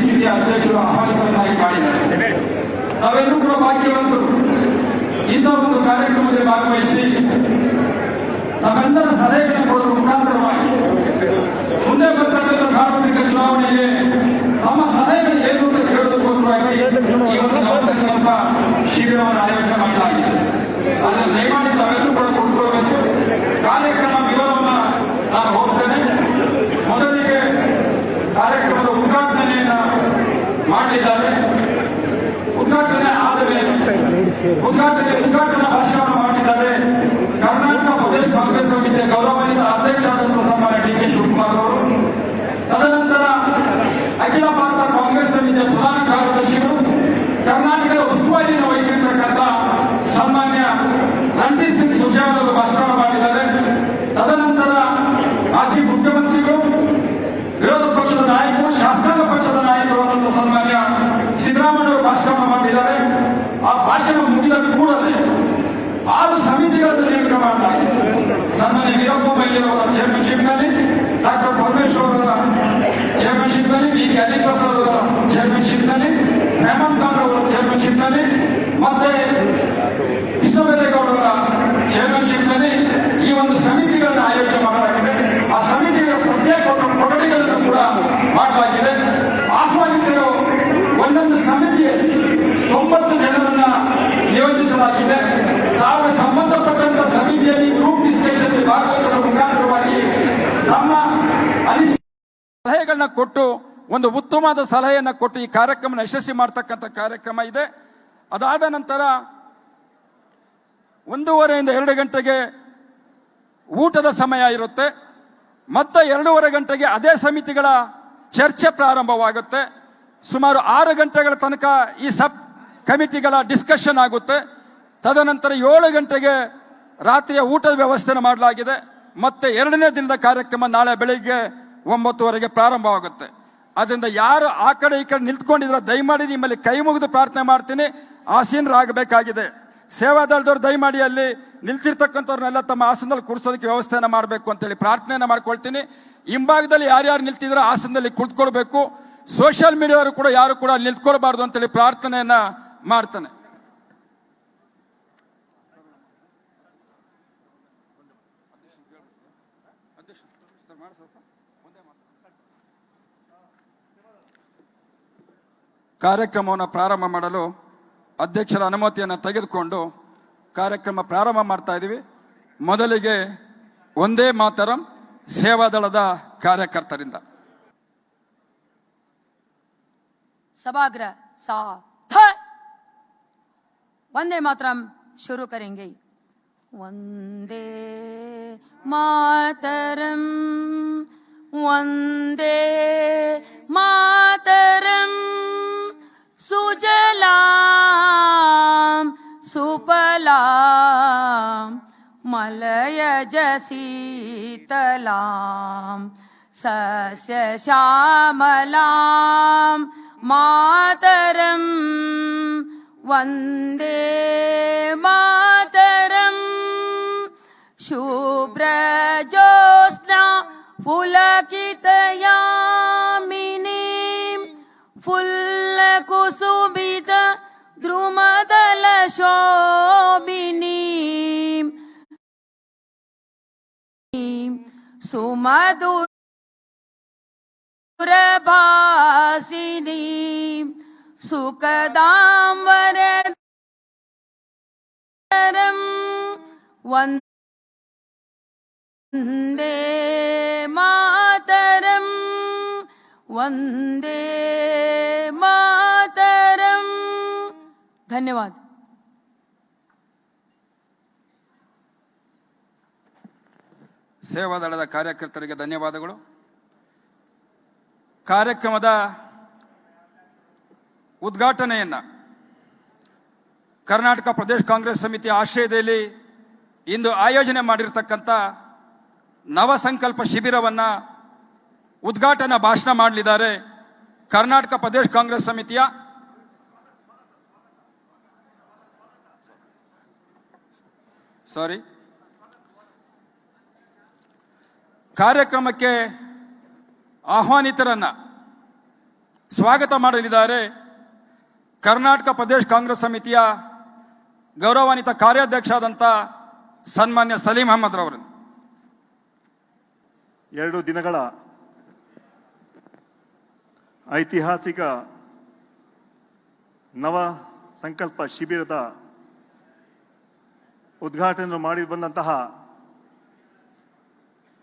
KPCC ಅಧ್ಯಕ್ಷರು ಆಹ್ವಾನಿತರನ್ನಾಗಿ ಮಾಡಿದ್ದಾರೆ. ನಾವೆಲ್ಲರೂ ಕೂಡ ಭಾಗ್ಯವಂತರು. ಇಂಥ ಒಂದು ಕಾರ್ಯಕ್ರಮದಲ್ಲಿ ಭಾಗವಹಿಸಿ ನಮ್ಮೆಲ್ಲರ ಸಲಹೆಗಳನ್ನು ಕೊಡುವ ಮುಖಾಂತರವಾಗಿ ಮುಂದೆ ಬರ್ತಕ್ಕಂಥ ಸಾರ್ವತ್ರಿಕ ಚುನಾವಣೆಗೆ ನಮ್ಮ ಸಲಹೆಗಳು ಏನು ಅಂತ ಕೇಳೋದಕ್ಕೋಸ್ಕರವಾಗಿ ಈ ಒಂದು ನವಸಂಕಲ್ಪ ಶಿಬಿರವನ್ನು ಆಯೋಜನೆ ಮಾಡಲಾಗಿದೆ. ಅದನ್ನು ದಯಮಾಡಿ ತಾವೆಲ್ಲರೂ ಕೂಡ ಕೊಡ್ಕೊಳ್ಬೇಕು. ಕಾರ್ಯಕ್ರಮ ವಿವರವನ್ನು ನಾನು ಹೋಗ್ತೇನೆ. ಮೊದಲಿಗೆ ಕಾರ್ಯಕ್ರಮದ ಉದ್ಘಾಟನೆಯನ್ನ ಮಾಡಲಿದ್ದಾರೆ. ಉದ್ಘಾಟನೆ ಆದ ಮೇಲೆ ಉದ್ಘಾಟನಾ ಭಾಷಣ ಮಾಡಿದ್ದಾರೆ ಕರ್ನಾಟಕ ಪ್ರದೇಶ ಕಾಂಗ್ರೆಸ್ ಸಮಿತಿಯ ಗೌರವಾನ್ವಿತ ಅಧ್ಯಕ್ಷರಾದಂತಹ ಸನ್ಮಾನ್ಯ ಡಿ.ಕೆ. ಶಿವಕುಮಾರ್ ಅವರು. ತದನಂತರ ಅಖಿಲ ಭಾರತ ಕಾಂಗ್ರೆಸ್ ಸಮಿತಿಯ ಪ್ರಧಾನ ಕಾರ್ಯದರ್ಶಿಗಳು, ಕರ್ನಾಟಕದ ಉಸ್ತುವಾರಿಯನ್ನು ವಹಿಸಿರ್ತಕ್ಕಂಥ ಸನ್ಮಾನ್ಯ ರಣದೀಪ್ ಸಿಂಗ್ ಸುರ್ಜೇವಾಲಾ ಅವರು ಭಾಷಣ ಮಾಡಿದ್ದಾರೆ. ತದನಂತರ ಮಾಜಿ ಮುಖ್ಯಮಂತ್ರಿಗಳು, ವಿರೋಧ ಪಕ್ಷದ ನಾಯಕರು, ಶಾಸಕಾಂಗ ಪಕ್ಷದ ನಾಯಕರಾದಂತಹ ಸನ್ಮಾನ್ಯ ಸಿದ್ದರಾಮಯ್ಯ ಅವರು ಭಾಷಣ ಮಾಡಿದ್ದಾರೆ. ಆ ಭಾಷಣ ಮುಗಿದ ಕೂಡಲೇ 6 ಸಮಿತಿಗಳನ್ನು ನೇಮಕ ಮಾಡಲಾಗಿದೆ. ಸನ್ಮಾನ್ಯ ವೀರಪ್ಪ ಮೊಯ್ಲಿಯವರ ಚೇರ್ಮನ್ಶಿಪ್ನಲ್ಲಿ, ಡಾಕ್ಟರ್ ಪರಮೇಶ್ವರ್ ಅವರ ಚೇರ್ಮನ್ಶಿಪ್ನಲ್ಲಿ, ಬಿ. ಹರಿಪ್ರಸಾದ್ ಅವರ ಚೇರ್ಮನ್ಶಿಪ್ನಲ್ಲಿ, ಹೇಮಂತ್ ಕಾಂತ್ ಅವರ ಚೇರ್ಮನ್ಶಿಪ್ನಲ್ಲಿ ಮತ್ತೆ ಕೃಷ್ಣಬೈರೇಗೌಡರ ಚೇರ್ಮನ್ಶಿಪ್ನಲ್ಲಿ ಈ ಒಂದು ಸಮಿತಿಗಳನ್ನು ಆಯೋಜನೆ ಮಾಡಲಾಗಿದೆ. ಆ ಸಮಿತಿಗಳ ಪ್ರತ್ಯೇಕ ಕೊಠಡಿಗಳನ್ನು ಕೂಡ ಮಾಡಲಾಗಿದೆ. ಆಹ್ವಾನಿತರು ಒಂದೊಂದು ಸಮಿತಿಯಲ್ಲಿ 90 ಜನರನ್ನ ನಿಯೋಜಿಸಲಾಗಿದೆ. ತಾವು ಸಂಬಂಧಪಟ್ಟಂತ ಸಮಿತಿಯಲ್ಲಿ ಗ್ರೂಪ್ ಡಿಸ್ಕಷನ್ ಭಾಗವಹಿಸುವ ಮುಖಾಂತರವಾಗಿ ನಮ್ಮ ಸಲಹೆಗಳನ್ನ ಕೊಟ್ಟು ಒಂದು ಉತ್ತಮವಾದ ಸಲಹೆಯನ್ನು ಕೊಟ್ಟು ಈ ಕಾರ್ಯಕ್ರಮ ಯಶಸ್ವಿ ಮಾಡತಕ್ಕಂಥ ಕಾರ್ಯಕ್ರಮ ಇದೆ. ಅದಾದ ನಂತರ 1:30 2 ಗಂಟೆಗೆ ಊಟದ ಸಮಯ ಇರುತ್ತೆ. ಮತ್ತೆ 2:30 ಗಂಟೆಗೆ ಅದೇ ಸಮಿತಿಗಳ ಚರ್ಚೆ ಪ್ರಾರಂಭವಾಗುತ್ತೆ. ಸುಮಾರು 6 ಗಂಟೆಗಳ ತನಕ ಈ ಸಬ್ ಕಮಿಟಿಗಳ ಡಿಸ್ಕಷನ್ ಆಗುತ್ತೆ. ತದನಂತರ 7 ಗಂಟೆಗೆ ರಾತ್ರಿಯ ಊಟದ ವ್ಯವಸ್ಥೆ ಮಾಡಲಾಗಿದೆ. ಮತ್ತೆ 2ನೇ ದಿನದ ಕಾರ್ಯಕ್ರಮ ನಾಳೆ ಬೆಳಿಗ್ಗೆ 9:00 ಪ್ರಾರಂಭವಾಗುತ್ತೆ. ಅದರಿಂದ ಯಾರು ಆ ಕಡೆ ಈ ಕಡೆ ನಿಂತ್ಕೊಂಡಿದ್ರ ದಯಮಾಡಿ ನಿಮ್ಮಲ್ಲಿ ಕೈ ಮುಗಿದು ಪ್ರಾರ್ಥನೆ ಮಾಡ್ತೀನಿ, ಆಸೀನರಾಗಬೇಕಾಗಿದೆ. ಸೇವಾದಳದವ್ರು ದಯಮಾಡಿ ಅಲ್ಲಿ ನಿಲ್ತಿರ್ತಕ್ಕಂಥವ್ರನ್ನೆಲ್ಲ ತಮ್ಮ ಆಸನದಲ್ಲಿ ಕೂರಿಸೋದಕ್ಕೆ ವ್ಯವಸ್ಥೆಯನ್ನ ಮಾಡಬೇಕು ಅಂತೇಳಿ ಪ್ರಾರ್ಥನೆಯನ್ನ ಮಾಡ್ಕೊಳ್ತೀನಿ. ಹಿಂಭಾಗದಲ್ಲಿ ಯಾರ್ಯಾರು ನಿಲ್ತಿದ್ರೆ ಆಸನದಲ್ಲಿ ಕುಳಿತುಕೊಳ್ಬೇಕು. ಸೋಷಿಯಲ್ ಮೀಡಿಯಾದವರು ಕೂಡ ಯಾರು ಕೂಡ ನಿಂತ್ಕೊಳ್ಬಾರ್ದು ಅಂತೇಳಿ ಪ್ರಾರ್ಥನೆಯನ್ನ ಮಾಡ್ತಾನೆ. ಕಾರ್ಯಕ್ರಮವನ್ನು ಪ್ರಾರಂಭ ಮಾಡಲು ಅಧ್ಯಕ್ಷರ ಅನುಮತಿಯನ್ನು ತೆಗೆದುಕೊಂಡು ಕಾರ್ಯಕ್ರಮ ಪ್ರಾರಂಭ ಮಾಡ್ತಾ ಇದ್ದೀವಿ. ಮೊದಲಿಗೆ ಒಂದೇ ಮಾತರಂ ಸೇವಾದಳದ ಕಾರ್ಯಕರ್ತರಿಂದ सभागृह साथ वंदे मातरम शुरू करेंगे. वंदे मातरम, वंदे मातरम, सुजलाम सुफलाम मलयज शीतलाम सस्य श्यामलाम मातरम, वंदे मातरम, शुभ्र ज्योत्स्ना पुलकितयामिनी, फुल्लकुसुमित द्रुमदल शोभिनी, सुमधुर भासिनी, सुखदां वरदं, वंदे मातरं, वंदे मातरं. धन्यवाद. ಸೇವಾದಳದ ಕಾರ್ಯಕರ್ತರಿಗೆ ಧನ್ಯವಾದಗಳು. ಕಾರ್ಯಕ್ರಮದ ಉದ್ಘಾಟನೆಯನ್ನ ಕರ್ನಾಟಕ ಪ್ರದೇಶ ಕಾಂಗ್ರೆಸ್ ಸಮಿತಿಯ ಆಶ್ರಯದಲ್ಲಿ ಇಂದು ಆಯೋಜನೆ ಮಾಡಿರತಕ್ಕಂಥ ನವ ಸಂಕಲ್ಪ ಶಿಬಿರವನ್ನ ಉದ್ಘಾಟನಾ ಭಾಷಣ ಮಾಡಲಿದ್ದಾರೆ ಕರ್ನಾಟಕ ಪ್ರದೇಶ ಕಾಂಗ್ರೆಸ್ ಸಮಿತಿಯ ಕಾರ್ಯಕ್ರಮಕ್ಕೆ ಆಹ್ವಾನಿತರನ್ನ ಸ್ವಾಗತ ಮಾಡಲಿದ್ದಾರೆ ಕರ್ನಾಟಕ ಪ್ರದೇಶ ಕಾಂಗ್ರೆಸ್ ಸಮಿತಿಯ ಗೌರವಾನ್ವಿತ ಕಾರ್ಯಾಧ್ಯಕ್ಷರಾದಂಥ ಸನ್ಮಾನ್ಯ ಸಲೀಂ ಅಹಮದ್ ರವರು. 2 ದಿನಗಳ ಐತಿಹಾಸಿಕ ನವ ಸಂಕಲ್ಪ ಶಿಬಿರದ ಉದ್ಘಾಟನೆ ಮಾಡಿ ಬಂದಂತಹ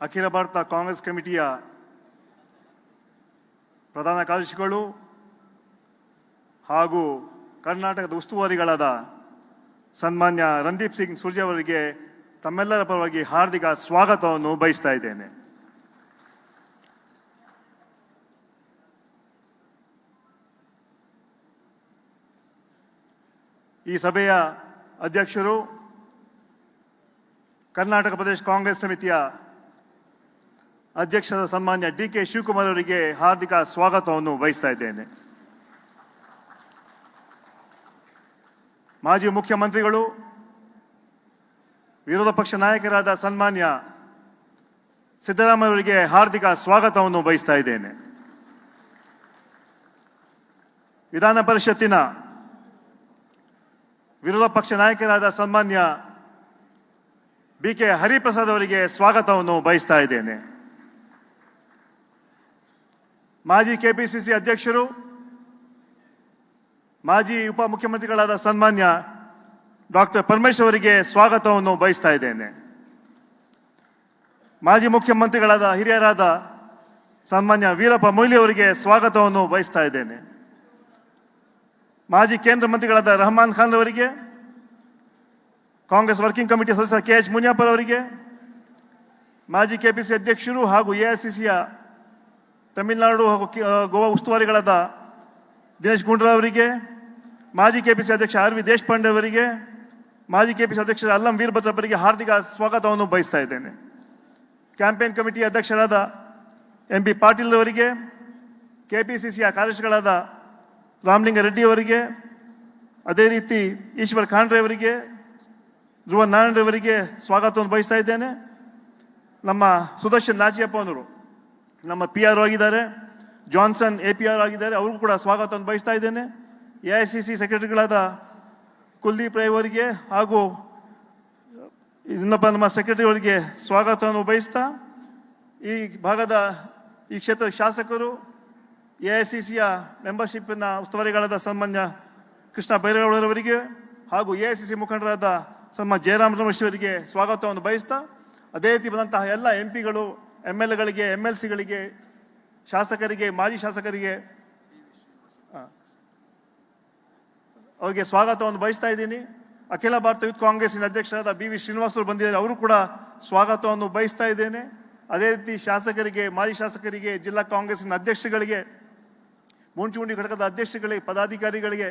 ಅಖಿಲ ಭಾರತ ಕಾಂಗ್ರೆಸ್ ಕಮಿಟಿಯ ಪ್ರಧಾನ ಕಾರ್ಯದರ್ಶಿಗಳು ಹಾಗೂ ಕರ್ನಾಟಕದ ಉಸ್ತುವಾರಿಗಳಾದ ಸನ್ಮಾನ್ಯ ರಣದೀಪ್ ಸಿಂಗ್ ಸುರ್ಜೆ ಅವರಿಗೆ ತಮ್ಮೆಲ್ಲರ ಪರವಾಗಿ ಹಾರ್ದಿಕ ಸ್ವಾಗತವನ್ನು ಬಯಸ್ತಾ ಇದ್ದೇನೆ. ಈ ಸಭೆಯ ಅಧ್ಯಕ್ಷರು ಕರ್ನಾಟಕ ಪ್ರದೇಶ ಕಾಂಗ್ರೆಸ್ ಸಮಿತಿಯ ಅಧ್ಯಕ್ಷರಾದ ಸನ್ಮಾನ್ಯ ಡಿ.ಕೆ. ಶಿವಕುಮಾರ್ ಅವರಿಗೆ ಹಾರ್ದಿಕ ಸ್ವಾಗತವನ್ನು ಬಯಸ್ತಾ ಇದ್ದೇನೆ. ಮಾಜಿ ಮುಖ್ಯಮಂತ್ರಿಗಳು ವಿರೋಧ ಪಕ್ಷ ನಾಯಕರಾದ ಸನ್ಮಾನ್ಯ ಸಿದ್ದರಾಮಯ್ಯ ಅವರಿಗೆ ಹಾರ್ದಿಕ ಸ್ವಾಗತವನ್ನು ಬಯಸ್ತಾ ಇದ್ದೇನೆ. ವಿಧಾನ ಪರಿಷತ್ತಿನ ವಿರೋಧ ಪಕ್ಷ ನಾಯಕರಾದ ಸನ್ಮಾನ್ಯ ಬಿ.ಕೆ. ಹರಿಪ್ರಸಾದ್ ಅವರಿಗೆ ಸ್ವಾಗತವನ್ನು ಬಯಸ್ತಾ ಇದ್ದೇನೆ. ಮಾಜಿ KPCC ಅಧ್ಯಕ್ಷರು ಮಾಜಿ ಉಪಮುಖ್ಯಮಂತ್ರಿಗಳಾದ ಸನ್ಮಾನ್ಯ ಡಾಕ್ಟರ್ ಪರಮೇಶ್ವರ್ ಅವರಿಗೆ ಸ್ವಾಗತವನ್ನು ಬಯಸ್ತಾ ಇದ್ದೇನೆ. ಮಾಜಿ ಮುಖ್ಯಮಂತ್ರಿಗಳಾದ ಹಿರಿಯರಾದ ಸನ್ಮಾನ್ಯ ವೀರಪ್ಪ ಮೊಯ್ಲಿ ಅವರಿಗೆ ಸ್ವಾಗತವನ್ನು ಬಯಸ್ತಾ ಇದ್ದೇನೆ. ಮಾಜಿ ಕೇಂದ್ರ ಮಂತ್ರಿಗಳಾದ ರಹಮಾನ್ ಖಾನ್ ಅವರಿಗೆ, ಕಾಂಗ್ರೆಸ್ ವರ್ಕಿಂಗ್ ಕಮಿಟಿ ಸದಸ್ಯ KH ಮುನಿಯಪ್ಪರ್ ಅವರಿಗೆ, ಮಾಜಿ KPCC ಅಧ್ಯಕ್ಷರು ಹಾಗೂ AICCಯ ತಮಿಳುನಾಡು ಹಾಗೂ ಗೋವಾ ಉಸ್ತುವಾರಿಗಳಾದ ದಿನೇಶ್ ಗುಂಡ್ರಾವ್ ಅವರಿಗೆ, ಮಾಜಿ KPCC ಅಧ್ಯಕ್ಷ RV ದೇಶಪಾಂಡೆ ಅವರಿಗೆ, ಮಾಜಿ KPCC ಅಧ್ಯಕ್ಷ ಅಲ್ಲಂ ವೀರಭದ್ರ ಅವರಿಗೆ ಹಾರ್ದಿಕ ಸ್ವಾಗತವನ್ನು ಬಯಸ್ತಾ ಇದ್ದೇನೆ. ಕ್ಯಾಂಪೇನ್ ಕಮಿಟಿ ಅಧ್ಯಕ್ಷರಾದ MP ಪಾಟೀಲ್ ಅವರಿಗೆ, KPCCಯ ಕಾರ್ಯದರ್ಶಿಗಳಾದ ರಾಮಲಿಂಗ ರೆಡ್ಡಿ ಅವರಿಗೆ, ಅದೇ ರೀತಿ ಈಶ್ವರ್ ಖಾಂಡ್ರೆ ಅವರಿಗೆ, ಧ್ರುವ ನಾರಾಯಣ ಅವರಿಗೆ ಸ್ವಾಗತವನ್ನು ಬಯಸ್ತಾ ಇದ್ದೇನೆ. ನಮ್ಮ ಸುದರ್ಶನ್ ನಾಚಿಯಪ್ಪನವರು ನಮ್ಮ PR ಆಗಿದ್ದಾರೆ, ಜಾನ್ಸನ್ APR ಆಗಿದ್ದಾರೆ, ಅವ್ರಿಗೂ ಕೂಡ ಸ್ವಾಗತವನ್ನು ಬಯಸ್ತಾ ಇದ್ದೇನೆ. AICC ಸೆಕ್ರೆಟರಿಗಳಾದ ಕುಲ್ದೀಪ್ ರೈ ಅವರಿಗೆ ಹಾಗೂ ಇನ್ನೊಬ್ಬ ನಮ್ಮ ಸೆಕ್ರೆಟರಿ ಅವರಿಗೆ ಸ್ವಾಗತವನ್ನು ಬಯಸ್ತಾ, ಈ ಭಾಗದ ಈ ಕ್ಷೇತ್ರದ ಶಾಸಕರು, AICCಯ ಮೆಂಬರ್ಶಿಪ್ನ ಉಸ್ತುವಾರಿಗಳಾದ ಸನ್ಮಾನ್ಯ ಕೃಷ್ಣ ಬೈರೇಗೌಡರವರಿಗೆ ಹಾಗೂ AICC ಮುಖಂಡರಾದ ಸನ್ಮಾನ್ಯ ಜಯರಾಮ್ ರಮೇಶ್ ಅವರಿಗೆ ಸ್ವಾಗತವನ್ನು ಬಯಸ್ತಾ, ಅದೇ ರೀತಿ ಬಂದಂತಹ ಎಲ್ಲ MP ಗಳು, MLAಗಳಿಗೆ, MLCಗಳಿಗೆ, ಶಾಸಕರಿಗೆ, ಮಾಜಿ ಶಾಸಕರಿಗೆ ಅವರಿಗೆ ಸ್ವಾಗತವನ್ನು ಬಯಸ್ತಾ ಇದ್ದೀನಿ. ಅಖಿಲ ಭಾರತ ಯೂತ್ ಕಾಂಗ್ರೆಸ್ಸಿನ ಅಧ್ಯಕ್ಷರಾದ BV ಶ್ರೀನಿವಾಸ್ ಅವರು ಬಂದಿದ್ದಾರೆ, ಅವರು ಕೂಡ ಸ್ವಾಗತವನ್ನು ಬಯಸ್ತಾ ಇದ್ದೇನೆ. ಅದೇ ರೀತಿ ಶಾಸಕರಿಗೆ, ಮಾಜಿ ಶಾಸಕರಿಗೆ, ಜಿಲ್ಲಾ ಕಾಂಗ್ರೆಸ್ಸಿನ ಅಧ್ಯಕ್ಷಗಳಿಗೆ, ಮುಂಚೂಣಿ ಘಟಕದ ಅಧ್ಯಕ್ಷಗಳಿಗೆ, ಪದಾಧಿಕಾರಿಗಳಿಗೆ,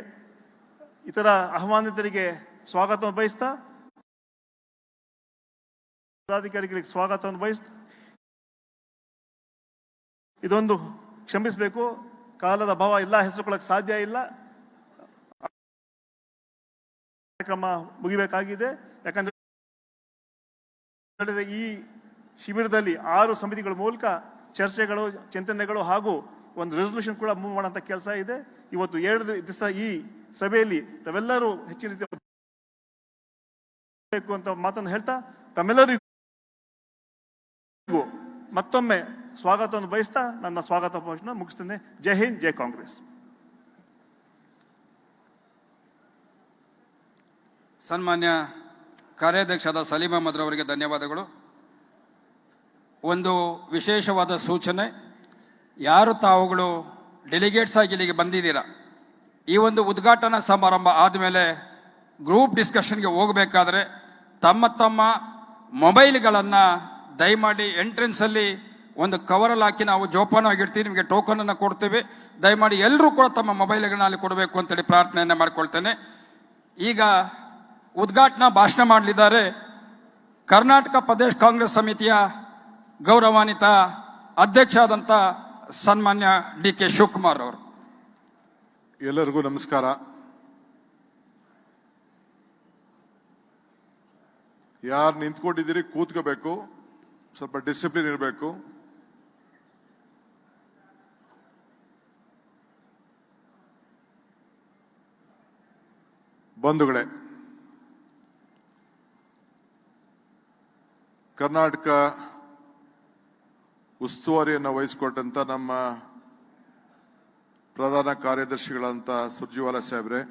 ಇತರ ಆಹ್ವಾನಿತರಿಗೆ ಸ್ವಾಗತವನ್ನು ಬಯಸ್ತಾ, ಪದಾಧಿಕಾರಿಗಳಿಗೆ ಸ್ವಾಗತವನ್ನು ಬಯಸ್ತಾ, ಇದೊಂದು ಕ್ಷಮಿಸಬೇಕು, ಕಾಲದ ಅಭಾವ, ಎಲ್ಲ ಹೆಸರುಕೊಳ್ಳಕ್ಕೆ ಸಾಧ್ಯ ಇಲ್ಲ, ಕಾರ್ಯಕ್ರಮ ಮುಗಿಬೇಕಾಗಿದೆ. ಯಾಕಂದ್ರೆ ಈ ಶಿಬಿರದಲ್ಲಿ 6 ಸಮಿತಿಗಳ ಮೂಲಕ ಚರ್ಚೆಗಳು, ಚಿಂತನೆಗಳು ಹಾಗೂ ಒಂದು ರೆಸಲ್ಯೂಷನ್ ಕೂಡ ಮೂವ್ ಮಾಡುವಂತ ಕೆಲಸ ಇದೆ. ಇವತ್ತು 2 ದಿವಸ ಈ ಸಭೆಯಲ್ಲಿ ತಾವೆಲ್ಲರೂ ಹೆಚ್ಚಿನ ರೀತಿ ಅಂತ ಮಾತನ್ನು ಹೇಳ್ತಾ ತಮ್ಮೆಲ್ಲರಿಗೂ ಮತ್ತೊಮ್ಮೆ ಸ್ವಾಗತವನ್ನು ಬಯಸ್ತಾ ನನ್ನ ಸ್ವಾಗತ ಭಾಷಣ ಮುಗಿಸ್ತೇನೆ. ಜೈ ಹಿಂದ್, ಜೈ ಕಾಂಗ್ರೆಸ್. ಸನ್ಮಾನ್ಯ ಕಾರ್ಯಾಧ್ಯಕ್ಷರಾದ ಸಲೀಂ ಅಹಮದ್ ಅವರಿಗೆ ಧನ್ಯವಾದಗಳು. ಒಂದು ವಿಶೇಷವಾದ ಸೂಚನೆ, ಯಾರು ತಾವುಗಳು ಡೆಲಿಗೇಟ್ಸ್ ಆಗಿ ಇಲ್ಲಿಗೆ ಬಂದಿದ್ದೀರಾ, ಈ ಒಂದು ಉದ್ಘಾಟನಾ ಸಮಾರಂಭ ಆದಮೇಲೆ ಗ್ರೂಪ್ ಡಿಸ್ಕಷನ್ಗೆ ಹೋಗಬೇಕಾದ್ರೆ ತಮ್ಮ ತಮ್ಮ ಮೊಬೈಲ್ಗಳನ್ನು ದಯಮಾಡಿ ಎಂಟ್ರೆನ್ಸಲ್ಲಿ ಒಂದು ಕವರಲ್ಲಿ ಹಾಕಿ ನಾವು ಜೋಪಾನವಾಗಿರ್ತೀವಿ, ನಿಮಗೆ ಟೋಕನನ್ನು ಕೊಡ್ತೇವೆ. ದಯಮಾಡಿ ಎಲ್ಲರೂ ಕೂಡ ತಮ್ಮ ಮೊಬೈಲ್ಗಳನ್ನ ಅಲ್ಲಿ ಕೊಡಬೇಕು ಅಂತೇಳಿ ಪ್ರಾರ್ಥನೆಯನ್ನು ಮಾಡ್ಕೊಳ್ತೇನೆ. ಈಗ ಉದ್ಘಾಟನಾ ಭಾಷಣ ಮಾಡಲಿದ್ದಾರೆ ಕರ್ನಾಟಕ ಪ್ರದೇಶ ಕಾಂಗ್ರೆಸ್ ಸಮಿತಿಯ ಗೌರವಾನ್ವಿತ ಅಧ್ಯಕ್ಷರಾದಂಥ ಸನ್ಮಾನ್ಯ ಡಿ.ಕೆ. ಶಿವಕುಮಾರ್ ಅವರು. ಎಲ್ಲರಿಗೂ ನಮಸ್ಕಾರ. ಯಾರು ನಿಂತ್ಕೊಂಡಿದ್ದೀರಿ ಕೂತ್ಕೋಬೇಕು, ಸ್ವಲ್ಪ ಡಿಸಿಪ್ಲಿನ್ ಇರಬೇಕು. ಬಂಧುಗಳೇ, ಕರ್ನಾಟಕ ಉಸ್ತುವಾರಿಯನ್ನು ವಹಿಸಿಕೊಟ್ಟಂತ ನಮ್ಮ ಪ್ರಧಾನ ಕಾರ್ಯದರ್ಶಿಗಳಂತ ಸುರ್ಜಿವಾಲ ಸಾಹೇಬ್ರೆ,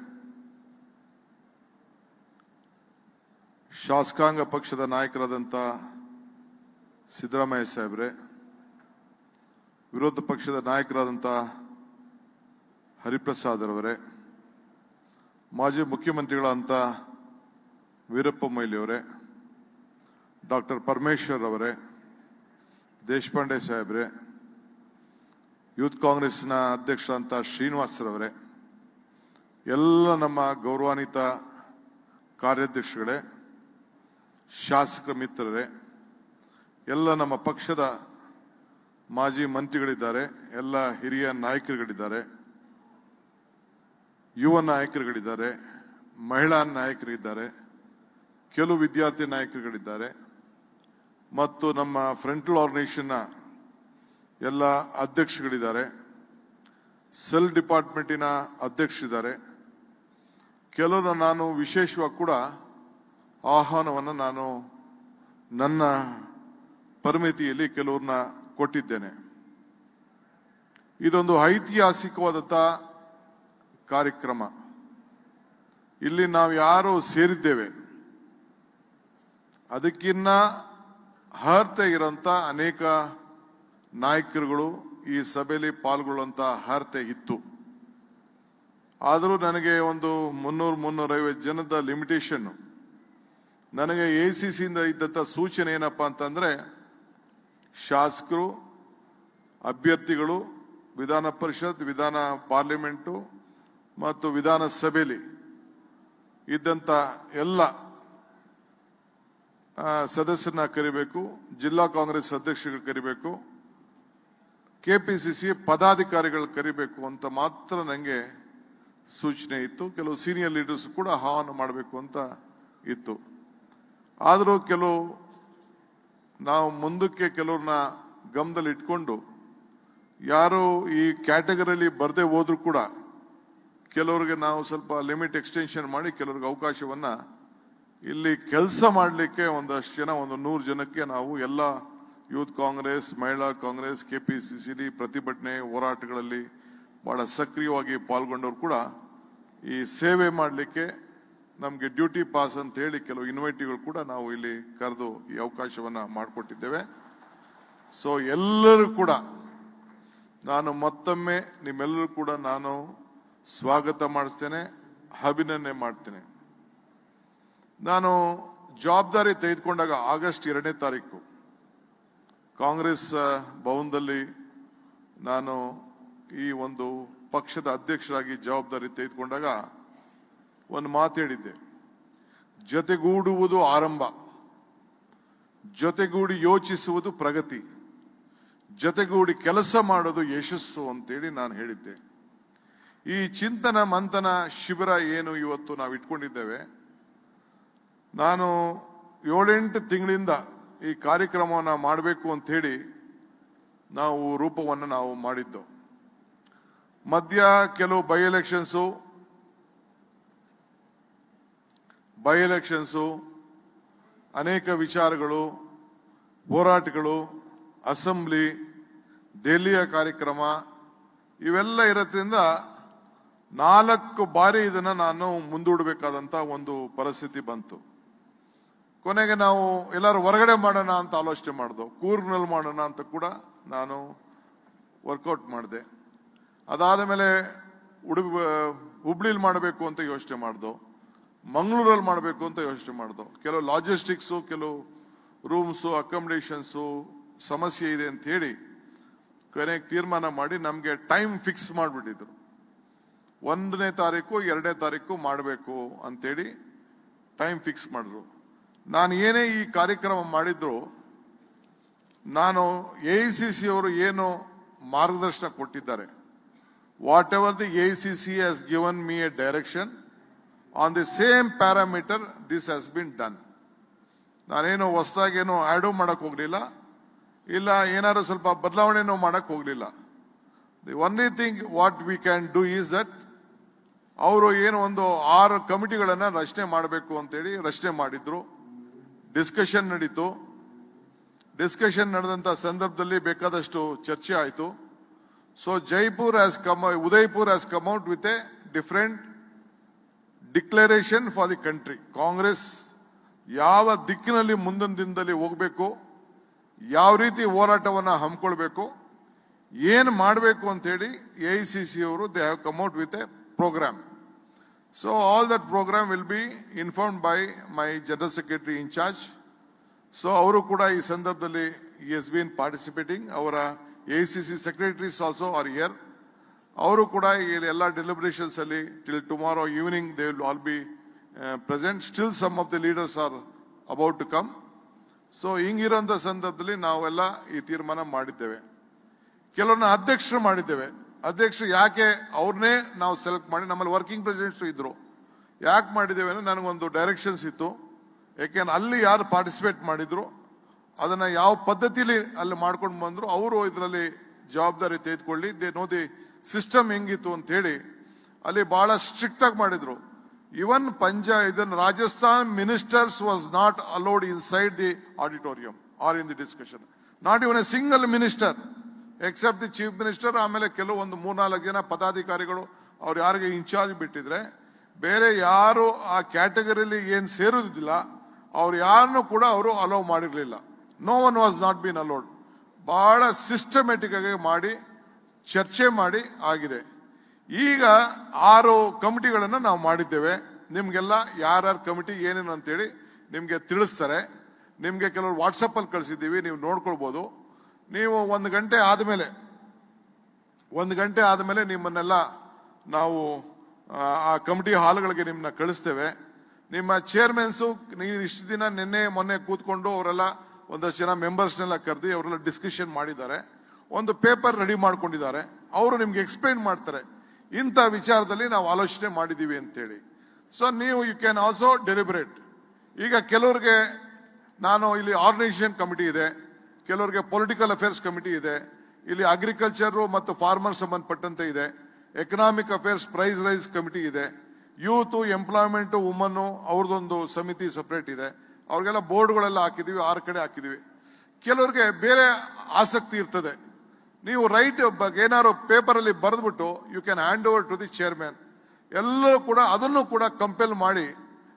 ಶಾಸಕಾಂಗ ಪಕ್ಷದ ನಾಯಕರಾದಂಥ ಸಿದ್ದರಾಮಯ್ಯ ಸಾಹೇಬ್ರೆ, ವಿರೋಧ ಪಕ್ಷದ ನಾಯಕರಾದಂಥ ಹರಿಪ್ರಸಾದ್ ಅವರೇ, ಮಾಜಿ ಮುಖ್ಯಮಂತ್ರಿಗಳಂತ ವೀರಪ್ಪ ಮೊಯ್ಲಿಯವರೇ, ಡಾಕ್ಟರ್ ಪರಮೇಶ್ವರ್ ಅವರೇ, ದೇಶಪಾಂಡೆ ಸಾಹೇಬ್ರೆ, ಯೂತ್ ಕಾಂಗ್ರೆಸ್ನ ಅಧ್ಯಕ್ಷರಂತ ಶ್ರೀನಿವಾಸರವರೇ, ಎಲ್ಲ ನಮ್ಮ ಗೌರವಾನ್ವಿತ ಕಾರ್ಯಾಧ್ಯಕ್ಷಗಳೇ, ಶಾಸಕ ಮಿತ್ರರೇ, ಎಲ್ಲ ನಮ್ಮ ಪಕ್ಷದ ಮಾಜಿ ಮಂತ್ರಿಗಳಿದ್ದಾರೆ, ಎಲ್ಲ ಹಿರಿಯ ನಾಯಕರುಗಳಿದ್ದಾರೆ, ಯುವ ನಾಯಕರುಗಳಿದ್ದಾರೆ, ಮಹಿಳಾ ನಾಯಕರಿದ್ದಾರೆ, ಕೆಲವು ವಿದ್ಯಾರ್ಥಿ ನಾಯಕರುಗಳಿದ್ದಾರೆ ಮತ್ತು ನಮ್ಮ ಫ್ರಂಟಲ್ ಆರ್ಗನೈಸೇಷನ್ನ ಎಲ್ಲ ಅಧ್ಯಕ್ಷಗಳಿದ್ದಾರೆ, ಸೆಲ್ ಡಿಪಾರ್ಟ್ಮೆಂಟಿನ ಅಧ್ಯಕ್ಷರಿದ್ದಾರೆ. ಕೆಲವರು ನಾನು ವಿಶೇಷವಾಗಿ ಕೂಡ ಆಹ್ವಾನವನ್ನು ನಾನು ನನ್ನ ಪರಿಮಿತಿಯಲ್ಲಿ ಕೆಲವ್ರನ್ನ ಕೊಟ್ಟಿದ್ದೇನೆ. ಇದೊಂದು ಐತಿಹಾಸಿಕವಾದಂಥ ಕಾರ್ಯಕ್ರಮ. ಇಲ್ಲಿ ನಾವು ಯಾರು ಸೇರಿದ್ದೇವೆ ಅದಕ್ಕಿನ್ನ ಅರ್ಹತೆ ಇರೋಂಥ ಅನೇಕ ನಾಯಕರುಗಳು ಈ ಸಭೆಯಲ್ಲಿ ಪಾಲ್ಗೊಳ್ಳುವಂತ ಅರ್ಹತೆ ಇತ್ತು. ಆದರೂ ನನಗೆ ಒಂದು 300-350 ಜನದ ಲಿಮಿಟೇಷನ್. ನನಗೆ ಎಸಿಸಿಯಿಂದ ಇದ್ದಂಥ ಸೂಚನೆ ಏನಪ್ಪಾ ಅಂತಂದ್ರೆ, ಶಾಸಕರು, ಅಭ್ಯರ್ಥಿಗಳು, ವಿಧಾನ ಪರಿಷತ್, ವಿಧಾನ ಪಾರ್ಲಿಮೆಂಟು ಮತ್ತು ವಿಧಾನಸಭೆಯಲ್ಲಿ ಇದ್ದಂಥ ಎಲ್ಲ ಸದಸ್ಯರನ್ನ ಕರಿಬೇಕು, ಜಿಲ್ಲಾ ಕಾಂಗ್ರೆಸ್ ಅಧ್ಯಕ್ಷರು ಕರಿಬೇಕು, KPCC ಪದಾಧಿಕಾರಿಗಳು ಕರಿಬೇಕು ಅಂತ ಮಾತ್ರ ನನಗೆ ಸೂಚನೆ ಇತ್ತು. ಕೆಲವು ಸೀನಿಯರ್ ಲೀಡರ್ಸ್ ಕೂಡ ಆಹ್ವಾನ ಮಾಡಬೇಕು ಅಂತ ಇತ್ತು. ಆದರೂ ಕೆಲವು ನಾವು ಮುಂದಕ್ಕೆ ಕೆಲವ್ರನ್ನ ಗಮನದಲ್ಲಿ ಇಟ್ಕೊಂಡು ಯಾರು ಈ ಕ್ಯಾಟಗರಿಯಲ್ಲಿ ಬರದೆ ಹೋದ್ರು ಕೂಡ ಕೆಲವರಿಗೆ ನಾವು ಸ್ವಲ್ಪ ಲಿಮಿಟ್ ಎಕ್ಸ್ಟೆನ್ಷನ್ ಮಾಡಿ ಕೆಲವ್ರಿಗೆ ಅವಕಾಶವನ್ನ ಇಲ್ಲಿ ಕೆಲಸ ಮಾಡಲಿಕ್ಕೆ ಒಂದಷ್ಟು ಜನ, ಒಂದು 100 ಜನಕ್ಕೆ ನಾವು ಎಲ್ಲ ಯೂತ್ ಕಾಂಗ್ರೆಸ್, ಮಹಿಳಾ ಕಾಂಗ್ರೆಸ್, KPCC ಪ್ರತಿಭಟನೆ ಹೋರಾಟಗಳಲ್ಲಿ ಬಹಳ ಸಕ್ರಿಯವಾಗಿ ಪಾಲ್ಗೊಂಡವರು ಕೂಡ ಈ ಸೇವೆ ಮಾಡಲಿಕ್ಕೆ ನಮಗೆ ಡ್ಯೂಟಿ ಪಾಸ್ ಅಂತ ಹೇಳಿ ಕೆಲವು ಇನ್ವೈಟಿಗಳು ಕೂಡ ನಾವು ಇಲ್ಲಿ ಕರೆದು ಈ ಅವಕಾಶವನ್ನ ಮಾಡಿಕೊಟ್ಟಿದ್ದೇವೆ. ಸೊ ಎಲ್ಲರೂ ಕೂಡ ನಾನು ಮತ್ತೊಮ್ಮೆ ನಿಮ್ಮೆಲ್ಲರೂ ಕೂಡ ನಾನು ಸ್ವಾಗತ ಮಾಡಿಸ್ತೇನೆ, ಅಭಿನಂದನೆ ಮಾಡ್ತೇನೆ. ನಾನು ಜವಾಬ್ದಾರಿ ತೆಗೆದುಕೊಂಡಾಗ ಆಗಸ್ಟ್ 2ನೇ ತಾರೀಕು ಕಾಂಗ್ರೆಸ್ ಭವನದಲ್ಲಿ ನಾನು ಈ ಒಂದು ಪಕ್ಷದ ಅಧ್ಯಕ್ಷರಾಗಿ ಜವಾಬ್ದಾರಿ ತೆಗೆದುಕೊಂಡಾಗ ಒಂದು ಮಾತು ಹೇಳಿದ್ದೆ, ಜೊತೆಗೂಡುವುದು ಆರಂಭ, ಜೊತೆಗೂಡಿ ಯೋಚಿಸುವುದು ಪ್ರಗತಿ, ಜೊತೆಗೂಡಿ ಕೆಲಸ ಮಾಡೋದು ಯಶಸ್ಸು ಅಂತೇಳಿ ನಾನು ಹೇಳಿದ್ದೆ. ಈ ಚಿಂತನ ಮಂಥನ ಶಿಬಿರ ಏನು ಇವತ್ತು ನಾವು ಇಟ್ಕೊಂಡಿದ್ದೇವೆ, ನಾನು 7-8 ತಿಂಗಳಿಂದ ಈ ಕಾರ್ಯಕ್ರಮವನ್ನು ಮಾಡಬೇಕು ಅಂತ ಹೇಳಿ ನಾವು ರೂಪವನ್ನು ನಾವು ಮಾಡಿದ್ದು. ಮಧ್ಯ ಕೆಲವು ಬೈ ಎಲೆಕ್ಷನ್ಸು, ಅನೇಕ ವಿಚಾರಗಳು, ಹೋರಾಟಗಳು, ಅಸೆಂಬ್ಲಿ, ದೆಹಲಿಯ ಕಾರ್ಯಕ್ರಮ ಇವೆಲ್ಲ ಇರೋದ್ರಿಂದ 4 ಬಾರಿ ಇದನ್ನ ನಾನು ಮುಂದೂಡಬೇಕಾದಂತ ಒಂದು ಪರಿಸ್ಥಿತಿ ಬಂತು. ಕೊನೆಗೆ ನಾವು ಎಲ್ಲರೂ ಹೊರಗಡೆ ಮಾಡೋಣ ಅಂತ ಆಲೋಚನೆ ಮಾಡಿದೋ, ಕೂರ್ಗ್ನಲ್ಲಿ ಮಾಡೋಣ ಅಂತ ಕೂಡ ನಾನು ವರ್ಕೌಟ್ ಮಾಡಿದೆ. ಅದಾದ ಮೇಲೆ ಹುಬ್ಳಿಲಿ ಮಾಡಬೇಕು ಅಂತ ಯೋಚನೆ ಮಾಡ್ದೋ, ಮಂಗಳೂರಲ್ಲಿ ಮಾಡಬೇಕು ಅಂತ ಯೋಚನೆ ಮಾಡ್ದೋ. ಕೆಲವು ಲಾಜಿಸ್ಟಿಕ್ಸು, ಕೆಲವು ರೂಮ್ಸು, ಅಕಾಮಿಡೇಷನ್ಸು ಸಮಸ್ಯೆ ಇದೆ ಅಂತ ಹೇಳಿ ಕೊನೆಗೆ ತೀರ್ಮಾನ ಮಾಡಿ ನಮಗೆ ಟೈಮ್ ಫಿಕ್ಸ್ ಮಾಡಿಬಿಟ್ಟಿದ್ರು. 1ನೇ ತಾರೀಕು 2ನೇ ತಾರೀಕು ಮಾಡಬೇಕು ಅಂತೇಳಿ ಟೈಮ್ ಫಿಕ್ಸ್ ಮಾಡಿದ್ರು. ನಾನು ಏನೇ ಈ ಕಾರ್ಯಕ್ರಮ ಮಾಡಿದ್ರು, ನಾನು AICC ಅವರು ಏನು ಮಾರ್ಗದರ್ಶನ ಕೊಟ್ಟಿದ್ದಾರೆ, what ever the AICC has given me A direction on the same parameter this has been done. ನಾನೇನು ಹೊಸದಾಗೇನು ಆ್ಯಡು ಮಾಡಕ್ ಹೋಗ್ಲಿಲ್ಲ, ಇಲ್ಲ ಏನಾದ್ರು ಸ್ವಲ್ಪ ಬದಲಾವಣೆನೂ ಮಾಡಕ್ ಹೋಗ್ಲಿಲ್ಲ. The only thing what we can do is that ಅವರು ಏನು ಒಂದು 6 ಕಮಿಟಿಗಳನ್ನ ರಚನೆ ಮಾಡಬೇಕು ಅಂತೇಳಿ ರಚನೆ ಮಾಡಿದ್ರು. ಡಿಸ್ಕಷನ್ ನಡೀತು. ಡಿಸ್ಕಷನ್ ನಡೆದಂತ ಸಂದರ್ಭದಲ್ಲಿ ಬೇಕಾದಷ್ಟು ಚರ್ಚೆ ಆಯಿತು. So Udaipur has come out with A different declaration for the country. Congress ಯಾವ ದಿಕ್ಕಿನಲ್ಲಿ ಮುಂದಿನ ದಿನದಲ್ಲಿ ಹೋಗಬೇಕು, ಯಾವ ರೀತಿ ಹೋರಾಟವನ್ನು ಹಮ್ಮಿಕೊಳ್ಬೇಕು, ಏನು ಮಾಡಬೇಕು ಅಂತ ಹೇಳಿ AICC ಅವರು they have come out with a program. So all that program will be informed by my general secretary in charge. So ಅವರು ಕೂಡ ಈ ಸಂದರ್ಭದಲ್ಲಿ ಎಸ್ ಬೀನ್ ಪಾರ್ಟಿಸಿಪೇಟಿಂಗ್. ಅವರ AICC secretaries also are here. ಅವರು ಕೂಡ ಇಲ್ಲಿ ಎಲ್ಲ ಡೆಲಿಬ್ರೇಷನ್ಸ್ ಅಲ್ಲಿ till tomorrow evening they will all be present. Still some of the leaders are about to come. So ಹಿಂಗಿರೋಂಥ ಸಂದರ್ಭದಲ್ಲಿ ನಾವೆಲ್ಲ ಈ ತೀರ್ಮಾನ ಮಾಡಿದ್ದೇವೆ. ಕೆಲವ್ರನ್ನ ಅಧ್ಯಕ್ಷರು ಮಾಡಿದ್ದೇವೆ. ಅಧ್ಯಕ್ಷರು ಯಾಕೆ ಅವ್ರನ್ನೇ ನಾವು ಸೆಲೆಕ್ಟ್ ಮಾಡಿ, ನಮ್ಮಲ್ಲಿ ವರ್ಕಿಂಗ್ ಪ್ರೆಸಿಡೆಂಟ್ಸ್ ಇದ್ರು. ಯಾಕೆ ಮಾಡಿದ್ದೇವೆ ಅಂದ್ರೆ ನನಗೊಂದು ಡೈರೆಕ್ಷನ್ಸ್ ಇತ್ತು. ಯಾಕೆಂದ್ರೆ ಅಲ್ಲಿ ಯಾರು ಪಾರ್ಟಿಸಿಪೇಟ್ ಮಾಡಿದ್ರು ಅದನ್ನ ಯಾವ ಪದ್ಧತಿಲಿ ಅಲ್ಲಿ ಮಾಡ್ಕೊಂಡು ಬಂದ್ರು ಅವರು ಇದರಲ್ಲಿ ಜವಾಬ್ದಾರಿ ತೆಗೆದುಕೊಳ್ಳಿ. ದೇ ನೋ ದಿ ಸಿಸ್ಟಮ್ ಹೆಂಗಿತ್ತು ಅಂತ ಹೇಳಿ ಅಲ್ಲಿ ಬಹಳ ಸ್ಟ್ರಿಕ್ಟ್ ಆಗಿ ಮಾಡಿದ್ರು. Even Rajasthan ministers was not allowed inside the auditorium or in the discussion. Not even a single minister except the chief minister. ಆಮೇಲೆ ಕೆಲವೊಂದು 3-4 ಜನ ಪದಾಧಿಕಾರಿಗಳು ಅವ್ರು ಯಾರಿಗೆ ಇನ್ಚಾರ್ಜ್ ಬಿಟ್ಟಿದ್ರೆ ಬೇರೆ ಯಾರು ಆ ಕ್ಯಾಟಗರಿಲಿ ಏನ್ ಸೇರುದಿಲ್ಲ ಅವ್ರು ಯಾರನ್ನು ಕೂಡ ಅವರು ಅಲೋ ಮಾಡಿರ್ಲಿಲ್ಲ. No one was not been allowed. ಬಹಳ ಸಿಸ್ಟಮೆಟಿಕ್ ಆಗಿ ಮಾಡಿ ಚರ್ಚೆ ಮಾಡಿ ಆಗಿದೆ. ಈಗ 6 ಕಮಿಟಿಗಳನ್ನು ನಾವು ಮಾಡಿದ್ದೇವೆ. ನಿಮ್ಗೆಲ್ಲ ಯಾರ್ಯಾರ ಕಮಿಟಿ ಏನೇನು ಅಂತೇಳಿ ನಿಮ್ಗೆ ತಿಳಿಸ್ತಾರೆ. ನಿಮ್ಗೆ ಕೆಲವರು ವಾಟ್ಸಪ್ ಅಲ್ಲಿ ಕಳಿಸಿದ್ದೀವಿ, ನೀವು ನೋಡ್ಕೊಳ್ಬಹುದು. ನೀವು 1 ಗಂಟೆ ಆದಮೇಲೆ ನಿಮ್ಮನ್ನೆಲ್ಲ ನಾವು ಆ ಕಮಿಟಿ ಹಾಲ್ಗಳಿಗೆ ನಿಮ್ಮನ್ನ ಕಳಿಸ್ತೇವೆ. ನಿಮ್ಮ ಚೇರ್ಮನ್ಸು ನೀವು ಇಷ್ಟು ದಿನ ಮೊನ್ನೆ ಕೂತ್ಕೊಂಡು ಅವರೆಲ್ಲ ಒಂದಷ್ಟು ಜನ ಮೆಂಬರ್ಸ್ನೆಲ್ಲ ಕರೆದಿ ಅವರೆಲ್ಲ ಡಿಸ್ಕಷನ್ ಮಾಡಿದ್ದಾರೆ. ಒಂದು ಪೇಪರ್ ರೆಡಿ ಮಾಡ್ಕೊಂಡಿದ್ದಾರೆ. ಅವರು ನಿಮ್ಗೆ ಎಕ್ಸ್ಪ್ಲೈನ್ ಮಾಡ್ತಾರೆ ಇಂಥ ವಿಚಾರದಲ್ಲಿ ನಾವು ಆಲೋಚನೆ ಮಾಡಿದೀವಿ ಅಂತೇಳಿ. ಸೊ ನೀವು ಯು ಕ್ಯಾನ್ ಆಲ್ಸೋ ಡೆಲಿಬ್ರೇಟ್. ಈಗ ಕೆಲವ್ರಿಗೆ ನಾನು ಇಲ್ಲಿ ಆರ್ಗನೈಸೇಷನ್ ಕಮಿಟಿ ಇದೆ, ಕೆಲವರಿಗೆ ಪೊಲಿಟಿಕಲ್ ಅಫೇರ್ಸ್ ಕಮಿಟಿ ಇದೆ, ಇಲ್ಲಿ ಅಗ್ರಿಕಲ್ಚರ್ ಮತ್ತು ಫಾರ್ಮರ್ ಸಂಬಂಧಪಟ್ಟಂತೆ ಇದೆ, economic affairs price rise committee ಇದೆ, ಯೂತ್ ಎಂಪ್ಲಾಯ್ಮೆಂಟ್ ವುಮನ್ ಅವ್ರದ್ದೊಂದು ಸಮಿತಿ ಸಪರೇಟ್ ಇದೆ. ಅವ್ರಿಗೆಲ್ಲ ಬೋರ್ಡ್ಗಳೆಲ್ಲ ಹಾಕಿದೀವಿ, 6 ಕಡೆ ಹಾಕಿದೀವಿ. ಕೆಲವ್ರಿಗೆ ಬೇರೆ ಆಸಕ್ತಿ ಇರ್ತದೆ. ನೀವು ರೈಟ್ ಏನಾದ್ರು ಪೇಪರ್ ಅಲ್ಲಿ ಬರೆದ್ಬಿಟ್ಟು you can hand over to the chairman. ಎಲ್ಲರೂ ಕೂಡ ಅದನ್ನು ಕೂಡ ಕಂಪೆಲ್ ಮಾಡಿ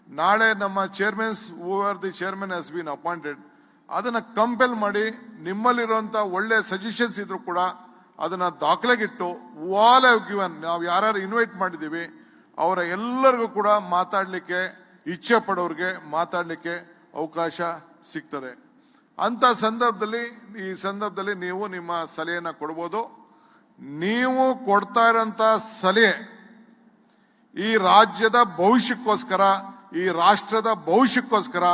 ನಾಳೆ ನಮ್ಮ chairmans over the chairman has been appointed ಅದನ್ನ ಕಂಪೆಲ್ ಮಾಡಿ ನಿಮ್ಮಲ್ಲಿರುವಂತ ಒಳ್ಳೆ ಸಜೆಷನ್ಸ್ ಇದ್ರು ಕೂಡ ಅದನ್ನ ದಾಖಲೆಗಿಟ್ಟು ವಾಲ್ ಹ್ಯಾವ್ ಗಿವನ್. ನಾವು ಯಾರು ಇನ್ವೈಟ್ ಮಾಡಿದೀವಿ ಅವರ ಎಲ್ಲರಿಗೂ ಕೂಡ ಮಾತಾಡ್ಲಿಕ್ಕೆ ಇಚ್ಛೆ ಪಡೋರಿಗೆ ಮಾತಾಡ್ಲಿಕ್ಕೆ ಅವಕಾಶ ಸಿಗ್ತದೆ. ಅಂತ ಈ ಸಂದರ್ಭದಲ್ಲಿ ನೀವು ನಿಮ್ಮ ಸಲಹೆಯನ್ನ ಕೊಡ್ಬೋದು. ನೀವು ಕೊಡ್ತಾ ಇರೋಂತ ಸಲಹೆ ಈ ರಾಜ್ಯದ ಭವಿಷ್ಯಕ್ಕೋಸ್ಕರ, ಈ ರಾಷ್ಟ್ರದ ಭವಿಷ್ಯಕ್ಕೋಸ್ಕರ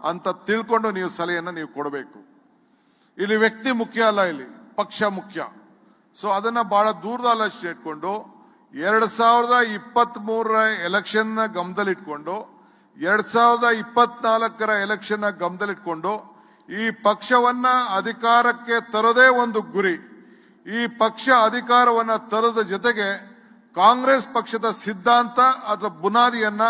ಅಂತ ತಿಳ್ಕೊಂಡು ನೀವು ಸಲಹೆಯನ್ನ ನೀವು ಕೊಡಬೇಕು. ಇಲ್ಲಿ ವ್ಯಕ್ತಿ ಮುಖ್ಯ ಅಲ್ಲ, ಇಲ್ಲಿ ಪಕ್ಷ ಮುಖ್ಯ. ಸೊ ಅದನ್ನ ಬಹಳ ದೂರದ ಆಲೋಚನೆ ಇಟ್ಕೊಂಡು 2023 ಎಲೆಕ್ಷನ್ ಗಮನದಲ್ಲಿಟ್ಕೊಂಡು 2024 ಎಲೆಕ್ಷನ್ ಗಮನದಲ್ಲಿಟ್ಕೊಂಡು ಈ ಪಕ್ಷವನ್ನ ಅಧಿಕಾರಕ್ಕೆ ತರೋದೇ ಒಂದು ಗುರಿ. ಈ ಪಕ್ಷ ಅಧಿಕಾರವನ್ನ ತರದ ಜೊತೆಗೆ ಕಾಂಗ್ರೆಸ್ ಪಕ್ಷದ ಸಿದ್ಧಾಂತ ಅದರ ಬುನಾದಿಯನ್ನ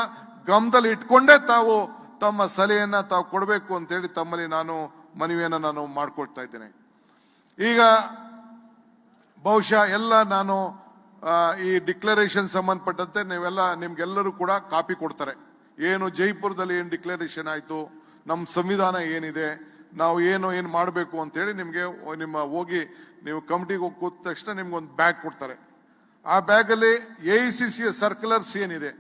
ಗಮನದಲ್ಲಿ ಇಟ್ಕೊಂಡೇ ತಾವು ತಮ್ಮ ಸಲಹೆಯನ್ನ ತಾವು ಕೊಡಬೇಕು ಅಂತ ಹೇಳಿ ತಮ್ಮಲ್ಲಿ ನಾನು ಮನವಿಯನ್ನ ನಾನು ಮಾಡ್ಕೊಳ್ತಾ ಇದ್ದೇನೆ. ಈಗ ಬಹುಶಃ ಎಲ್ಲ ನಾನು ಈ ಡಿಕ್ಲರೇಷನ್ ಸಂಬಂಧಪಟ್ಟಂತೆ ನಿಮ್ಗೆಲ್ಲರೂ ಕೂಡ ಕಾಪಿ ಕೊಡ್ತಾರೆ. ಏನು ಜೈಪುರದಲ್ಲಿ ಏನು ಡಿಕ್ಲರೇಷನ್ ಆಯ್ತು, ನಮ್ಮ ಸಂವಿಧಾನ ಏನಿದೆ, ನಾವು ಏನು ಮಾಡಬೇಕು ಅಂತ ಹೇಳಿ ನಿಮ್ಗೆ ಹೋಗಿ ನೀವು ಕಮಿಟಿಗೆ ಹೋಗಿ ಕೂತ ತಕ್ಷಣ ನಿಮ್ಗೆ ಒಂದು ಬ್ಯಾಗ್ ಕೊಡ್ತಾರೆ. ಆ ಬ್ಯಾಗ್ ಅಲ್ಲಿ AICC ಸರ್ಕ್ಯುಲರ್ಸ್ ಏನಿದೆ,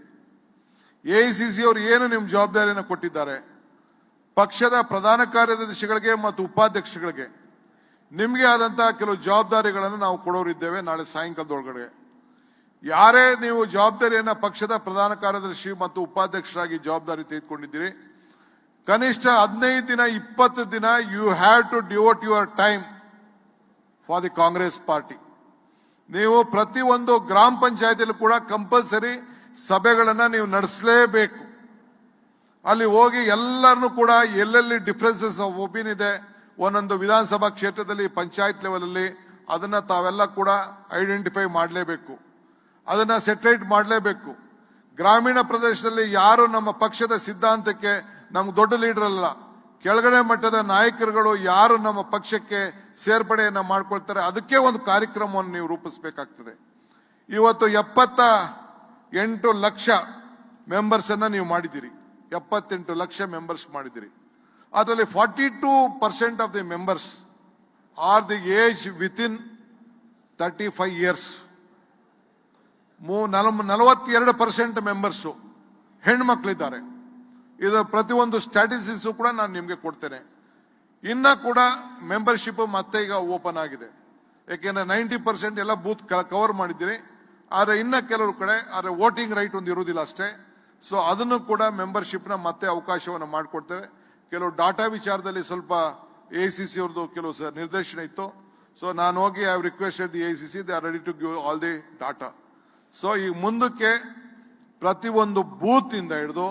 AICC ಅವರು ಏನು ನಿಮ್ ಜವಾಬ್ದಾರಿಯನ್ನು ಕೊಟ್ಟಿದ್ದಾರೆ, ಪಕ್ಷದ ಪ್ರಧಾನ ಕಾರ್ಯದರ್ಶಿಗಳಿಗೆ ಮತ್ತು ಉಪಾಧ್ಯಕ್ಷಗಳಿಗೆ ನಿಮ್ಗೆ ಆದಂತಹ ಕೆಲವು ಜವಾಬ್ದಾರಿಗಳನ್ನು ನಾವು ಕೊಡೋರಿದ್ದೇವೆ. ನಾಳೆ ಸಾಯಂಕಾಲದೊಳಗಡೆ ಯಾರೇ ನೀವು ಜವಾಬ್ದಾರಿಯನ್ನ ಪಕ್ಷದ ಪ್ರಧಾನ ಕಾರ್ಯದರ್ಶಿ ಮತ್ತು ಉಪಾಧ್ಯಕ್ಷರಾಗಿ ಜವಾಬ್ದಾರಿ ತೆಗೆದುಕೊಂಡಿದ್ದೀರಿ, ಕನಿಷ್ಠ 15 ದಿನ 20 ದಿನ you have to devote your time for the Congress party. ನೀವು ಪ್ರತಿಯೊಂದು ಗ್ರಾಮ ಪಂಚಾಯತಿಯಲ್ಲೂ ಕೂಡ ಕಂಪಲ್ಸರಿ ಸಭೆಗಳನ್ನ ನೀವು ನಡೆಸಲೇಬೇಕು. ಅಲ್ಲಿ ಹೋಗಿ ಎಲ್ಲರನ್ನು ಕೂಡ ಎಲ್ಲೆಲ್ಲಿ ಡಿಫರೆನ್ಸಸ್ ಆಫ್ ಒಪಿನಿಯನ್ ಇದೆ ಒಂದೊಂದು ವಿಧಾನಸಭಾ ಕ್ಷೇತ್ರದಲ್ಲಿ ಪಂಚಾಯತ್ ಲೆವೆಲ್ ಅಲ್ಲಿ ಅದನ್ನ ತಾವೆಲ್ಲ ಕೂಡ ಐಡೆಂಟಿಫೈ ಮಾಡಲೇಬೇಕು, ಅದನ್ನ ಸೆಟರೇಟ್ ಮಾಡಲೇಬೇಕು. ಗ್ರಾಮೀಣ ಪ್ರದೇಶದಲ್ಲಿ ಯಾರು ನಮ್ಮ ಪಕ್ಷದ ಸಿದ್ಧಾಂತಕ್ಕೆ ನಮ್ಗೆ ದೊಡ್ಡ ಲೀಡರ್ ಅಲ್ಲ, ಕೆಳಗಡೆ ಮಟ್ಟದ ನಾಯಕರುಗಳು ಯಾರು ನಮ್ಮ ಪಕ್ಷಕ್ಕೆ ಸೇರ್ಪಡೆಯನ್ನ ಮಾಡ್ಕೊಳ್ತಾರೆ, ಅದಕ್ಕೆ ಒಂದು ಕಾರ್ಯಕ್ರಮವನ್ನು ನೀವು ರೂಪಿಸಬೇಕಾಗ್ತದೆ. ಇವತ್ತು 78 ಲಕ್ಷ ಮೆಂಬರ್ಸ್ ಅನ್ನ ನೀವು ಮಾಡಿದ್ದೀರಿ, 78 ಲಕ್ಷ ಮೆಂಬರ್ಸ್ ಮಾಡಿದ್ದೀರಿ. ಅದರಲ್ಲಿ 42% of the members are the age within 35 years. 42% members ಹೆಣ್ಮಕ್ಳಿದ್ದಾರೆ. ಇದು ಪ್ರತಿಯೊಂದು ಸ್ಟ್ಯಾಟಿಸ್ಟಿಕ್ಸ್ ಕೂಡ ನಾನು ನಿಮಗೆ ಕೊಡ್ತೇನೆ. ಇನ್ನ ಕೂಡ ಮೆಂಬರ್ಶಿಪ್ ಮತ್ತೆ ಈಗ ಓಪನ್ ಆಗಿದೆ, ಯಾಕೆಂದ್ರೆ 90% ಎಲ್ಲ ಬೂತ್ ಕವರ್ ಮಾಡಿದ್ದೀರಿ. ಆದ್ರೆ ಇನ್ನ ಕೆಲವರು ಕಡೆ ಆದ್ರೆ ವೋಟಿಂಗ್ ರೈಟ್ ಒಂದು ಇರುವುದಿಲ್ಲ ಅಷ್ಟೇ. ಸೊ ಅದನ್ನು ಕೂಡ ಮೆಂಬರ್ಶಿಪ್ ನ ಮತ್ತೆ ಅವಕಾಶವನ್ನು ಮಾಡಿಕೊಡ್ತೇವೆ. ಕೆಲವು ಡಾಟಾ ವಿಚಾರದಲ್ಲಿ ಸ್ವಲ್ಪ ACC ಅವ್ರದ್ದು ಕೆಲವು ನಿರ್ದೇಶನ ಇತ್ತು. ಸೊ ನಾನು ಹೋಗಿ I requested the ACC, they are ready to give all the data. So ಈ ಮುಂದಕ್ಕೆ ಪ್ರತಿಯೊಂದು ಬೂತ್ ಇಂದ ಹಿಡಿದು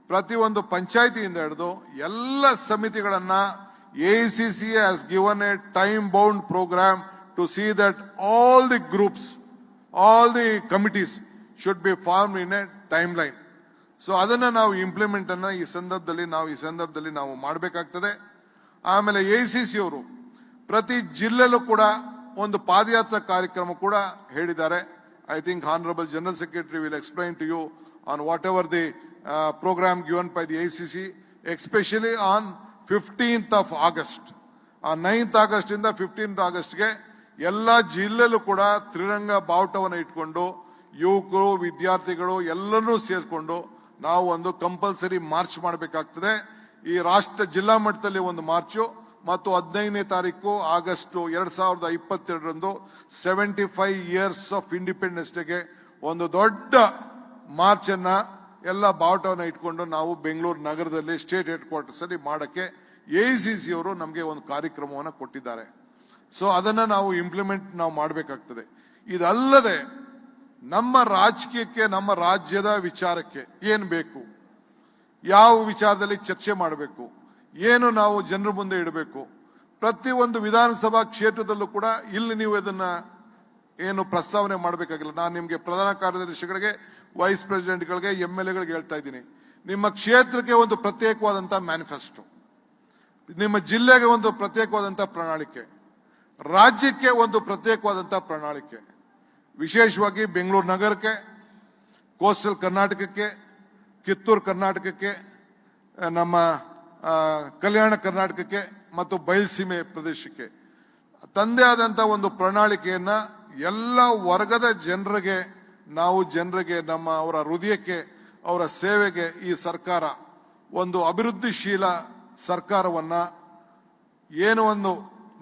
ಪ್ರತಿಯೊಂದು ಪಂಚಾಯತಿಯಿಂದ ಹಿಡಿದು ಎಲ್ಲ ಸಮಿತಿಗಳನ್ನ ACC has given a time bound program to see that all the groups, all the committees should be formed in a timeline. So ಅದನ್ನ ನಾವು ಇಂಪ್ಲಿಮೆಂಟ್ ಅನ್ನ ಈ ಸಂದರ್ಭದಲ್ಲಿ ನಾವು ಮಾಡಬೇಕಾಗ್ತದೆ. ಆಮೇಲೆ ACC ಅವರು ಪ್ರತಿ ಜಿಲ್ಲೆಲೂ ಕೂಡ ಒಂದು ಪಾದಯಾತ್ರಾ ಕಾರ್ಯಕ್ರಮ ಕೂಡ ಹೇಳಿದ್ದಾರೆ. I think honourable general secretary will explain to you on whatever the program given by the ACC, especially on 15th of August. On 9th August ಇಂದ 15th August ಗೆ ಎಲ್ಲ ಜಿಲ್ಲೆಲೂ ಕೂಡ ತ್ರಿರಂಗ ಬಾವುಟವನ್ನು ಇಟ್ಕೊಂಡು ಯುವಕರು, ವಿದ್ಯಾರ್ಥಿಗಳು ಎಲ್ಲರೂ ಸೇರಿಕೊಂಡು ನಾವು ಒಂದು ಕಂಪಲ್ಸರಿ ಮಾರ್ಚ್ ಮಾಡಬೇಕಾಗ್ತದೆ. ಈ ರಾಷ್ಟ್ರ ಜಿಲ್ಲಾ ಮಟ್ಟದಲ್ಲಿ ಒಂದು ಮಾರ್ಚು ಮತ್ತು 15ನೇ ತಾರೀಕು ಆಗಸ್ಟ್ 2022ರಂದು 75 ಇಯರ್ಸ್ ಆಫ್ ಇಂಡಿಪೆಂಡೆನ್ಸ್ ಡೇಗೆ ಒಂದು ದೊಡ್ಡ ಮಾರ್ಚ್ ಅನ್ನ ಎಲ್ಲ ಬಾವುಟವನ್ನು ಇಟ್ಕೊಂಡು ನಾವು ಬೆಂಗಳೂರು ನಗರದಲ್ಲಿ ಸ್ಟೇಟ್ ಹೆಡ್ ಕ್ವಾರ್ಟರ್ಸ್ ಅಲ್ಲಿ ಮಾಡಕ್ಕೆ ACC ಅವರು ನಮಗೆ ಒಂದು ಕಾರ್ಯಕ್ರಮವನ್ನು ಕೊಟ್ಟಿದ್ದಾರೆ. ಸೊ ಅದನ್ನ ನಾವು ಇಂಪ್ಲಿಮೆಂಟ್ ಮಾಡಬೇಕಾಗ್ತದೆ. ಇದಲ್ಲದೆ ನಮ್ಮ ರಾಜಕೀಯಕ್ಕೆ, ನಮ್ಮ ರಾಜ್ಯದ ವಿಚಾರಕ್ಕೆ ಏನ್ ಬೇಕು, ಯಾವ ವಿಚಾರದಲ್ಲಿ ಚರ್ಚೆ ಮಾಡಬೇಕು, ಏನು ನಾವು ಜನರ ಮುಂದೆ ಇಡಬೇಕು, ಪ್ರತಿಯೊಂದು ವಿಧಾನಸಭಾ ಕ್ಷೇತ್ರದಲ್ಲೂ ಕೂಡ ಇಲ್ಲಿ ನೀವು ಇದನ್ನ ಏನು ಪ್ರಸ್ತಾವನೆ ಮಾಡಬೇಕಾಗಿಲ್ಲ. ನಾನು ನಿಮಗೆ ಪ್ರಧಾನ ಕಾರ್ಯದರ್ಶಿಗಳಿಗೆ, ವೈಸ್ ಪ್ರೆಸಿಡೆಂಟ್ಗಳಿಗೆ, MLAಗಳಿಗೆ ಹೇಳ್ತಾ ಇದ್ದೀನಿ, ನಿಮ್ಮ ಕ್ಷೇತ್ರಕ್ಕೆ ಒಂದು ಪ್ರತ್ಯೇಕವಾದಂತಹ ಮ್ಯಾನಿಫೆಸ್ಟೋ, ನಿಮ್ಮ ಜಿಲ್ಲೆಗೆ ಒಂದು ಪ್ರತ್ಯೇಕವಾದಂತಹ ಪ್ರಣಾಳಿಕೆ, ರಾಜ್ಯಕ್ಕೆ ಒಂದು ಪ್ರತ್ಯೇಕವಾದಂತಹ ಪ್ರಣಾಳಿಕೆ, ವಿಶೇಷವಾಗಿ ಬೆಂಗಳೂರು ನಗರಕ್ಕೆ, ಕೋಸ್ಟಲ್ ಕರ್ನಾಟಕಕ್ಕೆ, ಕಿತ್ತೂರು ಕರ್ನಾಟಕಕ್ಕೆ, ನಮ್ಮ ಕಲ್ಯಾಣ ಕರ್ನಾಟಕಕ್ಕೆ ಮತ್ತು ಬಯಲುಸೀಮೆ ಪ್ರದೇಶಕ್ಕೆ ತಂದೆ ಆದಂತಹ ಒಂದು ಪ್ರಣಾಳಿಕೆಯನ್ನ ಎಲ್ಲ ವರ್ಗದ ಜನರಿಗೆ ನಮ್ಮ ಅವರ ಹೃದಯಕ್ಕೆ, ಅವರ ಸೇವೆಗೆ ಈ ಸರ್ಕಾರ ಒಂದು ಅಭಿವೃದ್ಧಿಶೀಲ ಸರ್ಕಾರವನ್ನ ಏನು ಒಂದು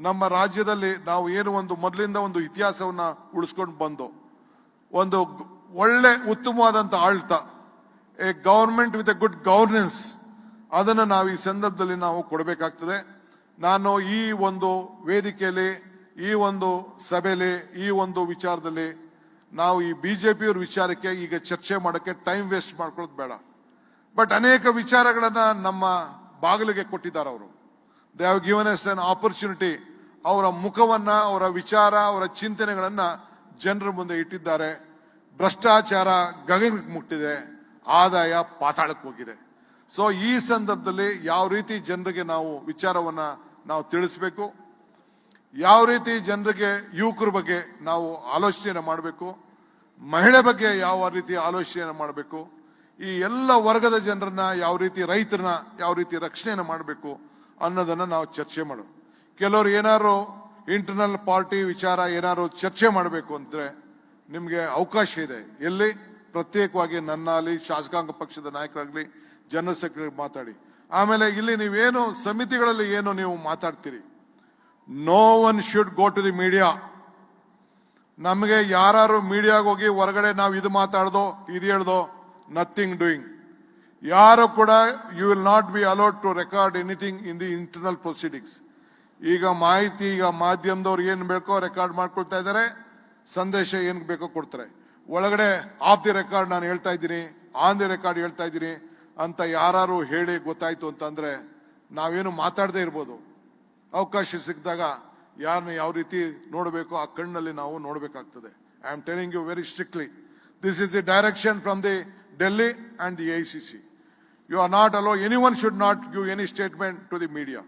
ನಮ್ಮ ರಾಜ್ಯದಲ್ಲಿ ನಾವು ಏನು ಒಂದು ಮೊದಲಿಂದ ಒಂದು ಇತಿಹಾಸವನ್ನ ಉಳಿಸ್ಕೊಂಡು ಬಂದು ಒಂದು ಒಳ್ಳೆ ಉತ್ತಮವಾದಂತ ಆಡಳಿತ, A government with A good governance, ಅದನ್ನು ನಾವು ಈ ಸಂದರ್ಭದಲ್ಲಿ ನಾವು ಕೊಡಬೇಕಾಗ್ತದೆ. ನಾನು ಈ ಒಂದು ವೇದಿಕೆಯಲ್ಲಿ, ಈ ಒಂದು ಸಭೆಯಲ್ಲಿ, ಈ ಒಂದು ವಿಚಾರದಲ್ಲಿ ನಾವು ಈ ಬಿಜೆಪಿಯವ್ರ ವಿಚಾರಕ್ಕೆ ಈಗ ಚರ್ಚೆ ಮಾಡೋಕ್ಕೆ ಟೈಮ್ ವೇಸ್ಟ್ ಮಾಡ್ಕೊಳ್ಳೋದು ಬೇಡ. ಬಟ್ ಅನೇಕ ವಿಚಾರಗಳನ್ನ ನಮ್ಮ ಬಾಗಿಲಿಗೆ ಕೊಟ್ಟಿದ್ದಾರೆ ಅವರು. They have given us an opportunity. ಅವರ ಮುಖವನ್ನ, ಅವರ ವಿಚಾರ, ಅವರ ಚಿಂತನೆಗಳನ್ನ ಜನರ ಮುಂದೆ ಇಟ್ಟಿದ್ದಾರೆ. ಭ್ರಷ್ಟಾಚಾರ ಗಗನಕ್ಕೆ ಮುಟ್ಟಿದೆ, ಆದಾಯ ಪಾತಾಳಕ್ಕೆ ಹೋಗಿದೆ. ಸೊ ಈ ಸಂದರ್ಭದಲ್ಲಿ ಯಾವ ರೀತಿ ಜನರಿಗೆ ನಾವು ವಿಚಾರವನ್ನ ನಾವು ತಿಳಿಸಬೇಕು, ಯಾವ ರೀತಿ ಜನರಿಗೆ ಯುವಕರ ಬಗ್ಗೆ ನಾವು ಆಲೋಚನೆ ಮಾಡಬೇಕು, ಮಹಿಳೆ ಬಗ್ಗೆ ಯಾವ ರೀತಿ ಆಲೋಚನೆ ಮಾಡಬೇಕು, ಈ ಎಲ್ಲ ವರ್ಗದ ಜನರನ್ನ ಯಾವ ರೀತಿ, ರೈತರನ್ನ ಯಾವ ರೀತಿ ರಕ್ಷಣೆಯನ್ನು ಮಾಡಬೇಕು ಅನ್ನೋದನ್ನ ನಾವು ಚರ್ಚೆ ಮಾಡೋದು. ಕೆಲವರು ಏನಾದ್ರು ಇಂಟರ್ನಲ್ ಪಾರ್ಟಿ ವಿಚಾರ ಏನಾದ್ರು ಚರ್ಚೆ ಮಾಡಬೇಕು ಅಂದ್ರೆ ನಿಮ್ಗೆ ಅವಕಾಶ ಇದೆ. ಎಲ್ಲಿ? ಪ್ರತ್ಯೇಕವಾಗಿ ನನ್ನಲ್ಲಿ, ಶಾಸಕಾಂಗ ಪಕ್ಷದ ನಾಯಕರಾಗ್ಲಿ, ಜನರಲ್ ಸೆಕ್ರೆಟರಿ ಮಾತಾಡಿ. ಆಮೇಲೆ ಇಲ್ಲಿ ನೀವೇನು ಸಮಿತಿಗಳಲ್ಲಿ ಏನು ನೀವು ಮಾತಾಡ್ತೀರಿ, no one should go to the media. ನಮಗೆ ಯಾರು ಮೀಡಿಯಾಗ ಹೋಗಿ ಹೊರಗಡೆ ನಾವು ಇದು ಮಾತಾಡ್ದೋ, ಇದು ಹೇಳ್ದೋ, ನಥಿಂಗ್ ಡೂಯಿಂಗ್. ಯಾರು ಕೂಡ you will not be allowed to record anything in the internal proceedings. ಈಗ ಮಾಹಿತಿ, ಈಗ ಮಾಧ್ಯಮದವ್ರು ಏನ್ ಬೇಕೋ ರೆಕಾರ್ಡ್ ಮಾಡ್ಕೊಳ್ತಾ ಇದ್ದಾರೆ, ಸಂದೇಶ ಏನ್ ಬೇಕೋ ಕೊಡ್ತಾರೆ. ಒಳಗಡೆ ಆಫ್ ದಿ ರೆಕಾರ್ಡ್ ನಾನು ಹೇಳ್ತಾ ಇದ್ದೀನಿ, ಆನ್ ದಿ ರೆಕಾರ್ಡ್ ಹೇಳ್ತಾ ಇದ್ದೀನಿ ಅಂತ ಯಾರು ಹೇಳಿ ಗೊತ್ತಾಯ್ತು ಅಂತಂದ್ರೆ ನಾವೇನು ಮಾತಾಡದೇ ಇರ್ಬೋದು. ಅವಕಾಶ ಸಿಕ್ಕಿದಾಗ ಯಾರನ್ನ ಯಾವ ರೀತಿ ನೋಡಬೇಕು ಆ ಕಣ್ಣಲ್ಲಿ ನಾವು ನೋಡಬೇಕಾಗ್ತದೆ. I am telling you very strictly, this is the direction from the Delhi and the AICC. You are not allowed, anyone should not give any statement to the media.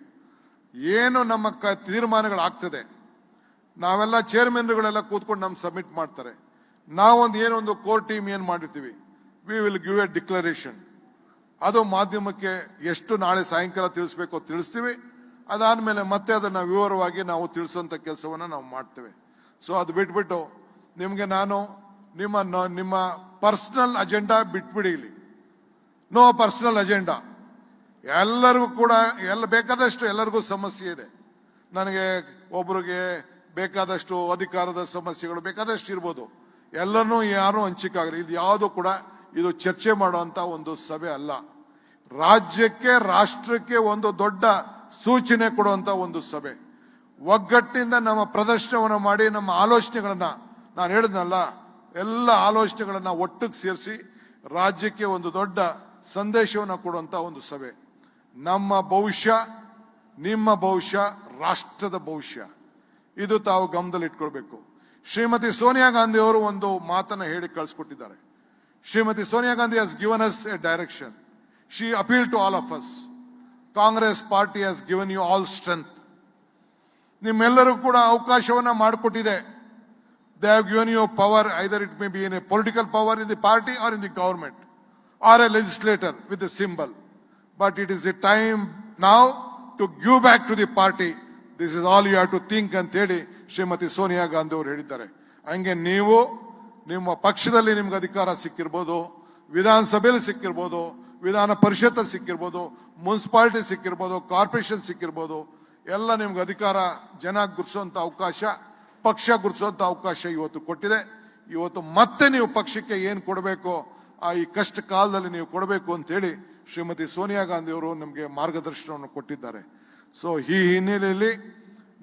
ಏನು ನಮ್ಮ ತೀರ್ಮಾನಗಳಾಗ್ತದೆ, ನಾವೆಲ್ಲ ಚೇರ್ಮನ್ಗಳೆಲ್ಲ ಕೂತ್ಕೊಂಡು ನಮ್ಗೆ ಸಬ್ಮಿಟ್ ಮಾಡ್ತಾರೆ. ನಾವೊಂದು ಏನೊಂದು ಕೋರ್ ಟೀಮ್ ಏನು ಮಾಡಿರ್ತೀವಿ, we will give A declaration. ಅದು ಮಾಧ್ಯಮಕ್ಕೆ ಎಷ್ಟು ನಾಳೆ ಸಾಯಂಕಾಲ ತಿಳಿಸ್ಬೇಕೋ ತಿಳಿಸ್ತೀವಿ. ಅದಾದ್ಮೇಲೆ ಮತ್ತೆ ಅದನ್ನ ವಿವರವಾಗಿ ನಾವು ತಿಳಿಸುವಂತ ಕೆಲಸವನ್ನ ನಾವು ಮಾಡ್ತೇವೆ. ಸೊ ಅದು ಬಿಟ್ಬಿಟ್ಟು ನಿಮ್ಗೆ ನಾನು ನಿಮ್ಮ ಪರ್ಸನಲ್ ಅಜೆಂಡಾ ಬಿಟ್ಬಿಡಿ. ಇಲ್ಲಿ ನೋ ಪರ್ಸನಲ್ ಅಜೆಂಡಾ. ಎಲ್ಲರಿಗೂ ಕೂಡ ಬೇಕಾದಷ್ಟು ಎಲ್ಲರಿಗೂ ಸಮಸ್ಯೆ ಇದೆ. ನನಗೆ ಒಬ್ರಿಗೆ ಬೇಕಾದಷ್ಟು ಅಧಿಕಾರದ ಸಮಸ್ಯೆಗಳು ಬೇಕಾದಷ್ಟು ಇರ್ಬೋದು. ಎಲ್ಲನೂ ಯಾರು ಹಂಚಿಕಾಗಲಿ. ಇದು ಯಾವುದು ಕೂಡ ಇದು ಚರ್ಚೆ ಮಾಡುವಂತ ಒಂದು ಸಭೆ ಅಲ್ಲ. ರಾಜ್ಯಕ್ಕೆ ರಾಷ್ಟ್ರಕ್ಕೆ ಒಂದು ದೊಡ್ಡ ಸೂಚನೆ ಕೊಡುವಂತ ಒಂದು ಸಭೆ. ಒಗ್ಗಟ್ಟಿನಿಂದ ನಮ್ಮ ಪ್ರದರ್ಶನವನ್ನು ಮಾಡಿ ನಮ್ಮ ಆಲೋಚನೆಗಳನ್ನ, ನಾನು ಹೇಳಿದ್ನಲ್ಲ, ಎಲ್ಲ ಆಲೋಚನೆಗಳನ್ನ ಒಟ್ಟಿಗೆ ಸೇರಿಸಿ ರಾಜ್ಯಕ್ಕೆ ಒಂದು ದೊಡ್ಡ ಸಂದೇಶವನ್ನು ಕೊಡುವಂತ ಒಂದು ಸಭೆ. ನಮ್ಮ ಭವಿಷ್ಯ, ನಿಮ್ಮ ಭವಿಷ್ಯ, ರಾಷ್ಟ್ರದ ಭವಿಷ್ಯ, ಇದು ತಾವು ಗಮನದಲ್ಲಿ ಇಟ್ಕೊಳ್ಬೇಕು. ಶ್ರೀಮತಿ ಸೋನಿಯಾ ಗಾಂಧಿ ಅವರು ಒಂದು ಮಾತನ್ನ ಹೇಳಿ ಕಳಿಸ್ಕೊಟ್ಟಿದ್ದಾರೆ. Shrimati Sonia Gandhi has given us a direction. She appealed to all of us. Congress party has given you all strength. ನಿಮ್ಮೆಲ್ಲರೂ ಕೂಡ ಅವಕಾಶವನ್ನ ಮಾಡಿಕೊಟ್ಟಿದೆ. They have given you power, either it may be in a political power in the party or in the government or a legislator with a symbol. But it is a time now to give back to the party. This is all you have to think ಅಂತ ಹೇಳಿ ಶ್ರೀಮತಿ ಸೋನಿಯಾ ಗಾಂಧಿ ಅವರು ಹೇಳಿದ್ದಾರೆ. ಹಂಗೆ ನೀವು ನಿಮ್ಮ ಪಕ್ಷದಲ್ಲಿ ನಿಮ್ಗೆ ಅಧಿಕಾರ ಸಿಕ್ಕಿರ್ಬೋದು, ವಿಧಾನಸಭೆಯಲ್ಲಿ ಸಿಕ್ಕಿರ್ಬೋದು, ವಿಧಾನ ಪರಿಷತ್ ಸಿಕ್ಕಿರ್ಬೋದು, ಮುನ್ಸಿಪಾಲಿಟಿ ಸಿಕ್ಕಿರ್ಬೋದು, ಕಾರ್ಪೊರೇಷನ್ ಸಿಕ್ಕಿರ್ಬೋದು. ಎಲ್ಲ ನಿಮ್ಗೆ ಅಧಿಕಾರ ಜನ ಗುರುಸುವಂತ ಅವಕಾಶ, ಪಕ್ಷ ಗುರುಸುವಂತ ಅವಕಾಶ ಇವತ್ತು ಕೊಟ್ಟಿದೆ. ಇವತ್ತು ಮತ್ತೆ ನೀವು ಪಕ್ಷಕ್ಕೆ ಏನು ಕೊಡಬೇಕು, ಈ ಕಷ್ಟ ಕಾಲದಲ್ಲಿ ನೀವು ಕೊಡಬೇಕು ಅಂತ ಹೇಳಿ ಶ್ರೀಮತಿ ಸೋನಿಯಾ ಗಾಂಧಿ ಅವರು ನಮಗೆ ಮಾರ್ಗದರ್ಶನವನ್ನು ಕೊಟ್ಟಿದ್ದಾರೆ. ಸೊ ಈ ಹಿನ್ನೆಲೆಯಲ್ಲಿ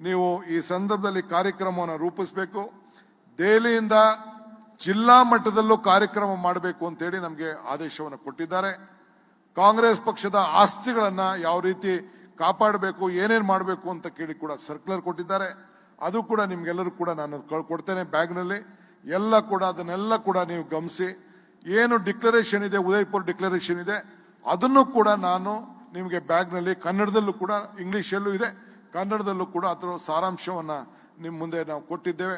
ನೀವು ಈ ಸಂದರ್ಭದಲ್ಲಿ ಕಾರ್ಯಕ್ರಮವನ್ನು ರೂಪಿಸಬೇಕು. ದೆಹಲಿಯಿಂದ ಜಿಲ್ಲಾ ಮಟ್ಟದಲ್ಲೂ ಕಾರ್ಯಕ್ರಮ ಮಾಡಬೇಕು ಅಂತ ಹೇಳಿ ನಮಗೆ ಆದೇಶವನ್ನು ಕೊಟ್ಟಿದ್ದಾರೆ. ಕಾಂಗ್ರೆಸ್ ಪಕ್ಷದ ಆಸ್ತಿಗಳನ್ನ ಯಾವ ರೀತಿ ಕಾಪಾಡಬೇಕು, ಏನೇನು ಮಾಡಬೇಕು ಅಂತ ಕೇಳಿ ಕೂಡ ಸರ್ಕ್ಯುಲರ್ ಕೊಟ್ಟಿದ್ದಾರೆ. ಅದು ಕೂಡ ನಿಮ್ಗೆಲ್ಲರೂ ಕೂಡ ನಾನು ಕೊಡ್ತೇನೆ ಬ್ಯಾಗ್ನಲ್ಲಿ. ಎಲ್ಲ ಕೂಡ ಅದನ್ನೆಲ್ಲ ಕೂಡ ನೀವು ಗಮನಿಸಿ. ಏನು ಡಿಕ್ಲರೇಷನ್ ಇದೆ, ಉದಯಪುರ ಡಿಕ್ಲರೇಷನ್ ಇದೆ, ಅದನ್ನು ಕೂಡ ನಾನು ನಿಮಗೆ ಬ್ಯಾಗ್ನಲ್ಲಿ ಕನ್ನಡದಲ್ಲೂ ಕೂಡ, ಇಂಗ್ಲಿಷಲ್ಲೂ ಇದೆ, ಕನ್ನಡದಲ್ಲೂ ಕೂಡ ಅದರ ಸಾರಾಂಶವನ್ನ ನಿಮ್ಮ ಮುಂದೆ ನಾವು ಕೊಟ್ಟಿದ್ದೇವೆ.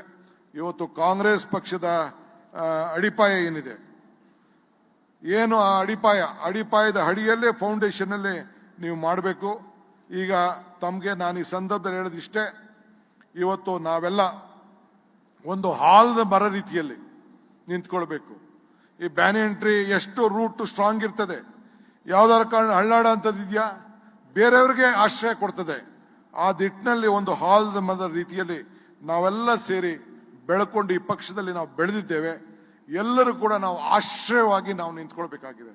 ಇವತ್ತು ಕಾಂಗ್ರೆಸ್ ಪಕ್ಷದ ಅಡಿಪಾಯ ಏನಿದೆ, ಏನು ಆ ಅಡಿಪಾಯದ ಅಡಿಯಲ್ಲೇ ಫೌಂಡೇಶನ್ ಅಲ್ಲೇ ನೀವು ಮಾಡಬೇಕು. ಈಗ ತಮಗೆ ನಾನು ಈ ಸಂದರ್ಭದಲ್ಲಿ ಹೇಳೋದಿಷ್ಟೇ, ಇವತ್ತು ನಾವೆಲ್ಲ ಒಂದು ಹಾಲ್ದ ಮರ ರೀತಿಯಲ್ಲಿ ನಿಂತ್ಕೊಳ್ಬೇಕು. ಈ ಬ್ಯಾನಿಯನ್ ಟ್ರೀ ಎಷ್ಟು ರೂಟ್ ಸ್ಟ್ರಾಂಗ್ ಇರ್ತದೆ, ಯಾವ್ದಾರ ಕಾರಣ ಹಳ್ಳಾಡ ಅಂತದಿದ್ಯಾ, ಬೇರೆಯವ್ರಿಗೆ ಆಶ್ರಯ ಕೊಡ್ತದೆ. ಆ ದಿಟ್ಟಿನಲ್ಲಿ ಒಂದು ಹಾಲ್ದ ಮರದ ರೀತಿಯಲ್ಲಿ ನಾವೆಲ್ಲ ಸೇರಿ ಬೆಳ್ಕೊಂಡು ಈ ಪಕ್ಷದಲ್ಲಿ ನಾವು ಬೆಳೆದಿದ್ದೇವೆ. ಎಲ್ಲರೂ ಕೂಡ ನಾವು ಆಶ್ರಯವಾಗಿ ನಾವು ನಿಂತ್ಕೊಳ್ಬೇಕಾಗಿದೆ.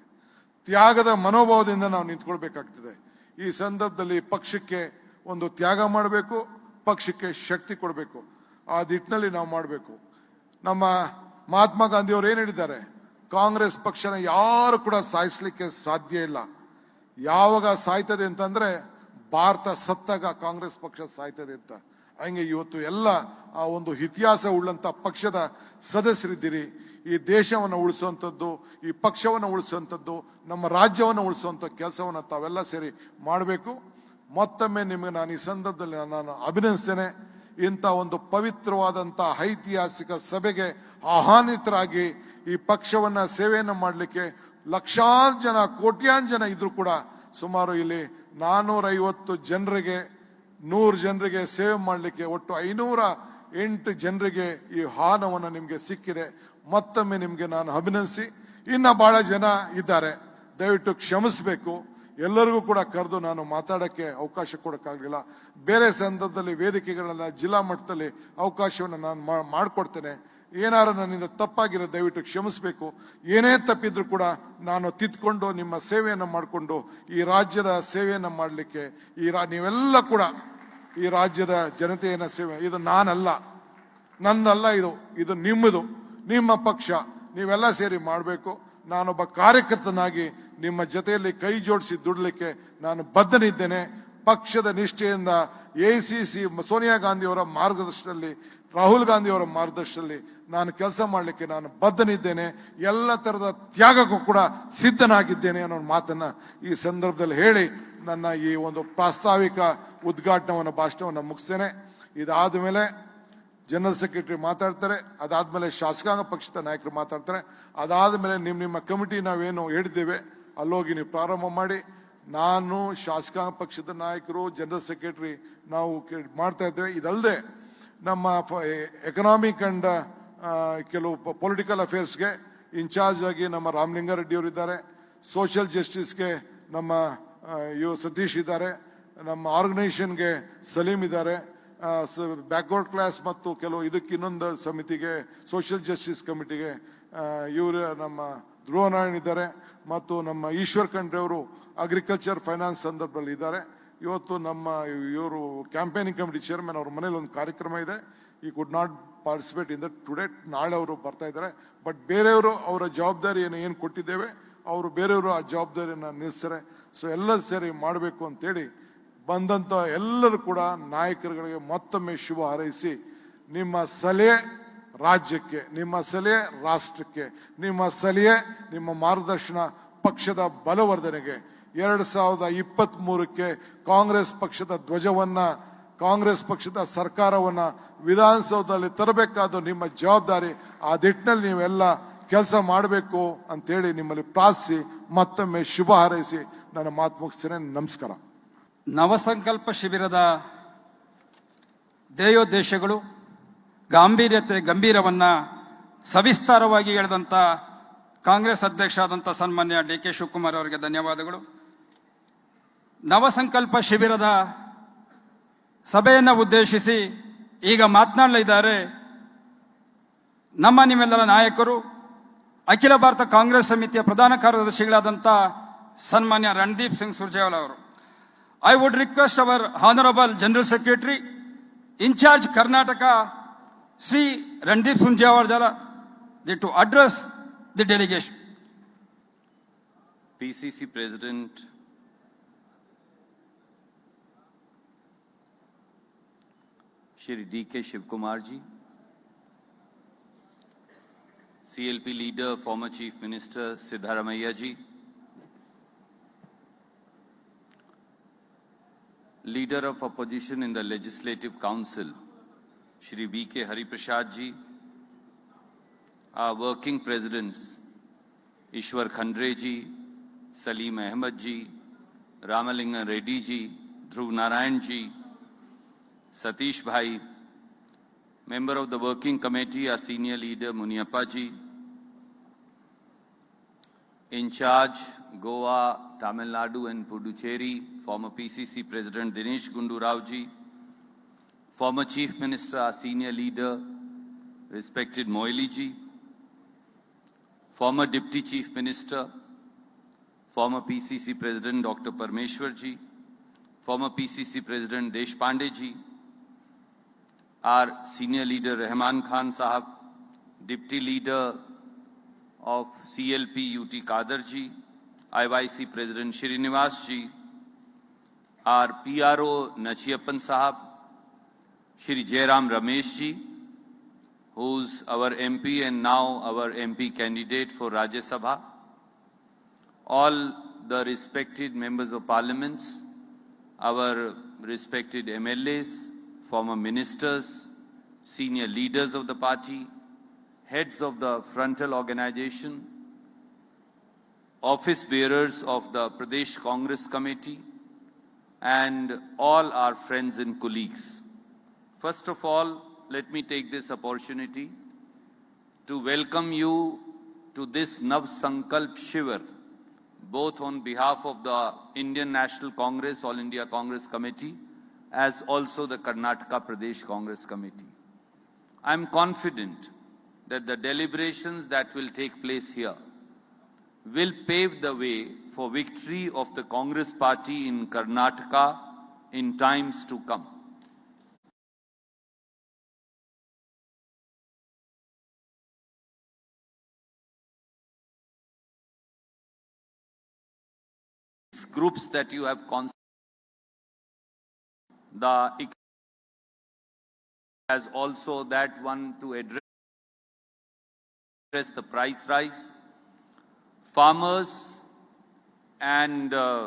ತ್ಯಾಗದ ಮನೋಭಾವದಿಂದ ನಾವು ನಿಂತ್ಕೊಳ್ಬೇಕಾಗ್ತದೆ. ಈ ಸಂದರ್ಭದಲ್ಲಿ ಪಕ್ಷಕ್ಕೆ ಒಂದು ತ್ಯಾಗ ಮಾಡಬೇಕು, ಪಕ್ಷಕ್ಕೆ ಶಕ್ತಿ ಕೊಡಬೇಕು. ಆ ದಿಟ್ಟಿನಲ್ಲಿ ನಾವು ಮಾಡಬೇಕು. ನಮ್ಮ ಮಹಾತ್ಮ ಗಾಂಧಿ ಅವರು ಏನ್ ಹೇಳಿದ್ದಾರೆ, ಕಾಂಗ್ರೆಸ್ ಪಕ್ಷನ ಯಾರು ಕೂಡ ಸಾಯಿಸ್ಲಿಕ್ಕೆ ಸಾಧ್ಯ ಇಲ್ಲ. ಯಾವಾಗ ಸಾಯ್ತದೆ ಅಂತಂದ್ರೆ ಭಾರತ ಸತ್ತಾಗ ಕಾಂಗ್ರೆಸ್ ಪಕ್ಷ ಸಾಯ್ತದೆ ಅಂತ. ಹಂಗೆ ಇವತ್ತು ಎಲ್ಲ ಆ ಒಂದು ಇತಿಹಾಸ ಉಳ್ಳಂತ ಪಕ್ಷದ ಸದಸ್ಯರಿದ್ದೀರಿ. ಈ ದೇಶವನ್ನು ಉಳಿಸುವಂಥದ್ದು, ಈ ಪಕ್ಷವನ್ನು ಉಳಿಸುವಂಥದ್ದು, ನಮ್ಮ ರಾಜ್ಯವನ್ನು ಉಳಿಸುವಂಥ ಕೆಲಸವನ್ನು ತಾವೆಲ್ಲ ಸೇರಿ ಮಾಡಬೇಕು. ಮತ್ತೊಮ್ಮೆ ನಿಮಗೆ ನಾನು ಈ ಸಂದರ್ಭದಲ್ಲಿ ನಾನು ಅಭಿನಂದಿಸ್ತೇನೆ. ಇಂಥ ಒಂದು ಪವಿತ್ರವಾದಂಥ ಐತಿಹಾಸಿಕ ಸಭೆಗೆ ಆಹ್ವಾನಿತರಾಗಿ ಈ ಪಕ್ಷವನ್ನ ಸೇವೆಯನ್ನು ಮಾಡಲಿಕ್ಕೆ ಲಕ್ಷಾಂತರ ಜನ, ಕೋಟ್ಯಾಂತರ ಜನ ಇದ್ರು ಕೂಡ ಸುಮಾರು ಇಲ್ಲಿ 450 ಜನರಿಗೆ, 100 ಜನರಿಗೆ ಸೇವೆ ಮಾಡಲಿಕ್ಕೆ ಒಟ್ಟು 508 ಜನರಿಗೆ ಈ ಆಹ್ವಾನವನ್ನು ನಿಮಗೆ ಸಿಕ್ಕಿದೆ. ಮತ್ತೊಮ್ಮೆ ನಿಮಗೆ ನಾನು ಅಭಿನಂದಿಸಿ, ಇನ್ನ ಬಹಳ ಜನ ಇದ್ದಾರೆ, ದಯವಿಟ್ಟು ಕ್ಷಮಿಸಬೇಕು. ಎಲ್ಲರಿಗೂ ಕೂಡ ಕರೆದು ನಾನು ಮಾತಾಡಕ್ಕೆ ಅವಕಾಶ ಕೊಡಕ್ಕಾಗಲಿಲ್ಲ. ಬೇರೆ ಸಂದರ್ಭದಲ್ಲಿ ವೇದಿಕೆಗಳನ್ನ ಜಿಲ್ಲಾ ಮಟ್ಟದಲ್ಲಿ ಅವಕಾಶವನ್ನು ನಾನು ಮಾಡಿಕೊಡ್ತೇನೆ. ಏನಾರು ನನ್ನಿಂದ ತಪ್ಪಾಗಿರೋ ದಯವಿಟ್ಟು ಕ್ಷಮಿಸಬೇಕು. ಏನೇ ತಪ್ಪಿದ್ರು ಕೂಡ ನಾನು ತಿದ್ಕೊಂಡು ನಿಮ್ಮ ಸೇವೆಯನ್ನು ಮಾಡಿಕೊಂಡು ಈ ರಾಜ್ಯದ ಸೇವೆಯನ್ನು ಮಾಡಲಿಕ್ಕೆ ನೀವೆಲ್ಲ ಕೂಡ ಈ ರಾಜ್ಯದ ಜನತೆಯನ್ನ ಸೇವೆ, ಇದು ನಾನಲ್ಲ, ನಂದಲ್ಲ, ಇದು ನಿಮ್ಮದು, ನಿಮ್ಮ ಪಕ್ಷ, ನೀವೆಲ್ಲ ಸೇರಿ ಮಾಡಬೇಕು. ನಾನೊಬ್ಬ ಕಾರ್ಯಕರ್ತನಾಗಿ ನಿಮ್ಮ ಜೊತೆಯಲ್ಲಿ ಕೈ ಜೋಡಿಸಿ ದುಡ್ಲಿಕ್ಕೆ ನಾನು ಬದ್ಧನಿದ್ದೇನೆ. ಪಕ್ಷದ ನಿಷ್ಠೆಯಿಂದ ACC ಸೋನಿಯಾ ಗಾಂಧಿ ಅವರ ಮಾರ್ಗದರ್ಶನದಲ್ಲಿ, ರಾಹುಲ್ ಗಾಂಧಿ ಅವರ ಮಾರ್ಗದರ್ಶನದಲ್ಲಿ ನಾನು ಕೆಲಸ ಮಾಡಲಿಕ್ಕೆ ನಾನು ಬದ್ಧನಿದ್ದೇನೆ, ಎಲ್ಲ ಥರದ ತ್ಯಾಗಕ್ಕೂ ಕೂಡ ಸಿದ್ಧನಾಗಿದ್ದೇನೆ ಅನ್ನೋ ಮಾತನ್ನ ಈ ಸಂದರ್ಭದಲ್ಲಿ ಹೇಳಿ ನನ್ನ ಈ ಒಂದು ಪ್ರಾಸ್ತಾವಿಕ ಉದ್ಘಾಟನವನ್ನು ಭಾಷಣವನ್ನು ಮುಗಿಸ್ತೇನೆ. ಇದಾದ ಮೇಲೆ ಜನರಲ್ ಸೆಕ್ರೆಟರಿ ಮಾತಾಡ್ತಾರೆ, ಅದಾದ್ಮೇಲೆ ಶಾಸಕಾಂಗ ಪಕ್ಷದ ನಾಯಕರು ಮಾತಾಡ್ತಾರೆ, ಅದಾದ ಮೇಲೆ ನಿಮ್ಮ ಕಮಿಟಿ ನಾವೇನು ಹೇಳಿದ್ದೇವೆ ಅಲ್ಲೋಗಿ ನೀವು ಪ್ರಾರಂಭ ಮಾಡಿ. ನಾನು ಶಾಸಕಾಂಗ ಪಕ್ಷದ ನಾಯಕರು ಜನರಲ್ ಸೆಕ್ರೆಟರಿ ನಾವು ಮಾಡ್ತಾ ಇದ್ದೇವೆ. ಇದಲ್ಲದೆ ನಮ್ಮ ಎಕನಾಮಿಕ್ ಅಂಡ್ ಕೆಲವು ಪೊಲಿಟಿಕಲ್ ಅಫೇರ್ಸ್ಗೆ ಇನ್ಚಾರ್ಜ್ ಆಗಿ ನಮ್ಮ ರಾಮಲಿಂಗಾರೆಡ್ಡಿ ಅವರು ಇದ್ದಾರೆ, ಸೋಷಿಯಲ್ ಜಸ್ಟಿಸ್ಗೆ ನಮ್ಮ ಸತೀಶ್ ಇದ್ದಾರೆ, ನಮ್ಮ ಆರ್ಗನೈಸೇಷನ್ಗೆ ಸಲೀಂ ಇದ್ದಾರೆ, ಬ್ಯಾಕ್ವರ್ಡ್ ಕ್ಲಾಸ್ ಮತ್ತು ಕೆಲವು ಇದಕ್ಕೆ ಇನ್ನೊಂದು ಸಮಿತಿಗೆ ಸೋಷಿಯಲ್ ಜಸ್ಟಿಸ್ ಕಮಿಟಿಗೆ ಇವರು ನಮ್ಮ ಧ್ರುವನಾರಾಯಣ್ ಇದ್ದಾರೆ, ಮತ್ತು ನಮ್ಮ ಈಶ್ವರ್ ಖಂಡ್ರೆ ಅವರು ಅಗ್ರಿಕಲ್ಚರ್ ಫೈನಾನ್ಸ್ ಸಂದರ್ಭದಲ್ಲಿ ಇದ್ದಾರೆ. ಇವತ್ತು ನಮ್ಮ ಇವರು ಕ್ಯಾಂಪೇನಿಂಗ್ ಕಮಿಟಿ ಚೇರ್ಮನ್ ಅವ್ರ ಮನೇಲಿ ಒಂದು ಕಾರ್ಯಕ್ರಮ ಇದೆ, ಈ could not participate in that today. ನಾಳೆ ಅವರು ಬರ್ತಾ ಇದ್ದಾರೆ. ಬಟ್ ಬೇರೆಯವರು ಅವರ ಜವಾಬ್ದಾರಿಯನ್ನು ಏನು ಕೊಟ್ಟಿದ್ದೇವೆ ಅವರು ಬೇರೆಯವರು ಆ ಜವಾಬ್ದಾರಿಯನ್ನು ನಿಲ್ಲಿಸ್ತಾರೆ. ಸೊ ಎಲ್ಲ ಸೇರಿ ಮಾಡಬೇಕು ಅಂತೇಳಿ ಬಂದಂಥ ಎಲ್ಲರೂ ಕೂಡ ನಾಯಕರುಗಳಿಗೆ ಮತ್ತೊಮ್ಮೆ ಶುಭ ಹಾರೈಸಿ, ನಿಮ್ಮ ಸಲಹೆ ರಾಜ್ಯಕ್ಕೆ, ನಿಮ್ಮ ಸಲಹೆ ರಾಷ್ಟ್ರಕ್ಕೆ, ನಿಮ್ಮ ಸಲಹೆ ನಿಮ್ಮ ಮಾರ್ಗದರ್ಶನ ಪಕ್ಷದ ಬಲವರ್ಧನೆಗೆ 2023ಕ್ಕೆ ಕಾಂಗ್ರೆಸ್ ಪಕ್ಷದ ಧ್ವಜವನ್ನ, ಕಾಂಗ್ರೆಸ್ ಪಕ್ಷದ ಸರ್ಕಾರವನ್ನ ವಿಧಾನಸೌಧದಲ್ಲಿ ತರಬೇಕಾದ ನಿಮ್ಮ ಜವಾಬ್ದಾರಿ. ಆ ನಿಟ್ಟಿನಲ್ಲಿ ನೀವೆಲ್ಲ ಕೆಲಸ ಮಾಡಬೇಕು ಅಂತೇಳಿ ನಿಮ್ಮಲ್ಲಿ ಪ್ರಾರ್ಥಿಸಿ ಮತ್ತೊಮ್ಮೆ ಶುಭ ಹಾರೈಸಿ ನನ್ನ ಮಾತು ಮುಗಿಸ್ತೇನೆ. ನಮಸ್ಕಾರ. ನವಸಂಕಲ್ಪ ಶಿಬಿರದ ಧ್ಯೇಯೋದ್ದೇಶಗಳು ಗಂಭೀರವನ್ನ ಸವಿಸ್ತಾರವಾಗಿ ಹೇಳಿದಂಥ ಕಾಂಗ್ರೆಸ್ ಅಧ್ಯಕ್ಷ ಆದಂಥ ಸನ್ಮಾನ್ಯ ಡಿ.ಕೆ. ಶಿವಕುಮಾರ್ ಅವರಿಗೆ ಧನ್ಯವಾದಗಳು. ನವಸಂಕಲ್ಪ ಶಿಬಿರದ ಸಭೆಯನ್ನು ಉದ್ದೇಶಿಸಿ ಈಗ ಮಾತನಾಡಲಿದ್ದಾರೆ ನಿಮ್ಮೆಲ್ಲರ ನಾಯಕರು, ಅಖಿಲ ಭಾರತ ಕಾಂಗ್ರೆಸ್ ಸಮಿತಿಯ ಪ್ರಧಾನ ಕಾರ್ಯದರ್ಶಿಗಳಾದಂಥ ಸನ್ಮಾನ್ಯ ರಣದೀಪ್ ಸಿಂಗ್ ಸುರ್ಜೇವಾಲಾ ಅವರು. I would request our Honorable General Secretary, in charge Karnataka, Sri Randeep Sunjawardala, to address the delegation. PCC President Shri D.K. Shivkumar ji, CLP leader, former Chief Minister Siddharamaiah ji, Leader of Opposition in the Legislative Council, Shri V.K. Hariprasad ji, our working presidents, Ishwar Khandre ji, Salim Ahmed ji, Ramalinga Reddy ji, Dhruv Narayan ji, Satish Bhai, member of the working committee, our senior leader Muniappa ji, in charge Goa, Tamil Nadu and Puducherry, former PCC President Dinesh Gundu Rao ji, former Chief Minister, our senior leader, respected Moili ji, former Deputy Chief Minister, former PCC President Dr. Parmeshwar ji, former PCC President Deshpande ji, our senior leader Rahman Khan Sahab, Deputy Leader of CLP UT Kader ji, IYC President Srinivas ji, our PRO Nachiyappan Sahab, Shri Jairam Ramesh ji, who's our MP and now our MP candidate for Rajya Sabha, all the respected members of parliaments, our respected MLAs, former ministers, senior leaders of the party, heads of the frontal organization, office bearers of the Pradesh Congress Committee, and all our friends and colleagues. First of all, let me take this opportunity to welcome you to this Nav Sankalp Shivir, both on behalf of the Indian National Congress, All India Congress Committee, as also the Karnataka Pradesh Congress Committee. I am confident that the deliberations that will take place here will pave the way for victory of the Congress party in Karnataka in times to come. Groups that you have the as also that one to address address the price rise. Farmers and the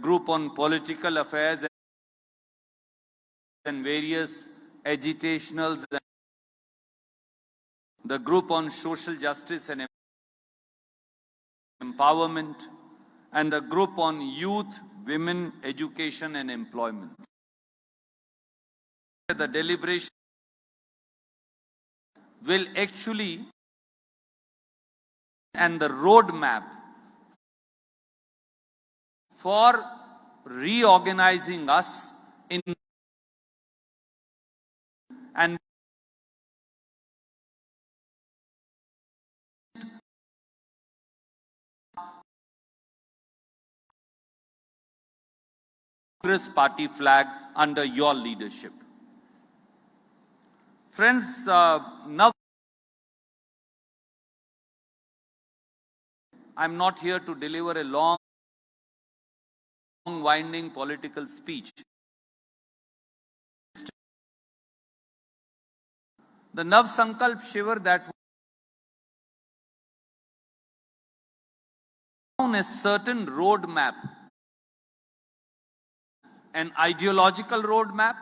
group on political affairs and various agitationals, the group on social justice and empowerment, and the group on youth, women, education and employment. The deliberation will actually and the roadmap for reorganizing us in and Congress party flag under your leadership. Friends, now I'm not here to deliver a long, winding political speech. The Nav Sankalp Shivar that on a certain roadmap, an ideological roadmap,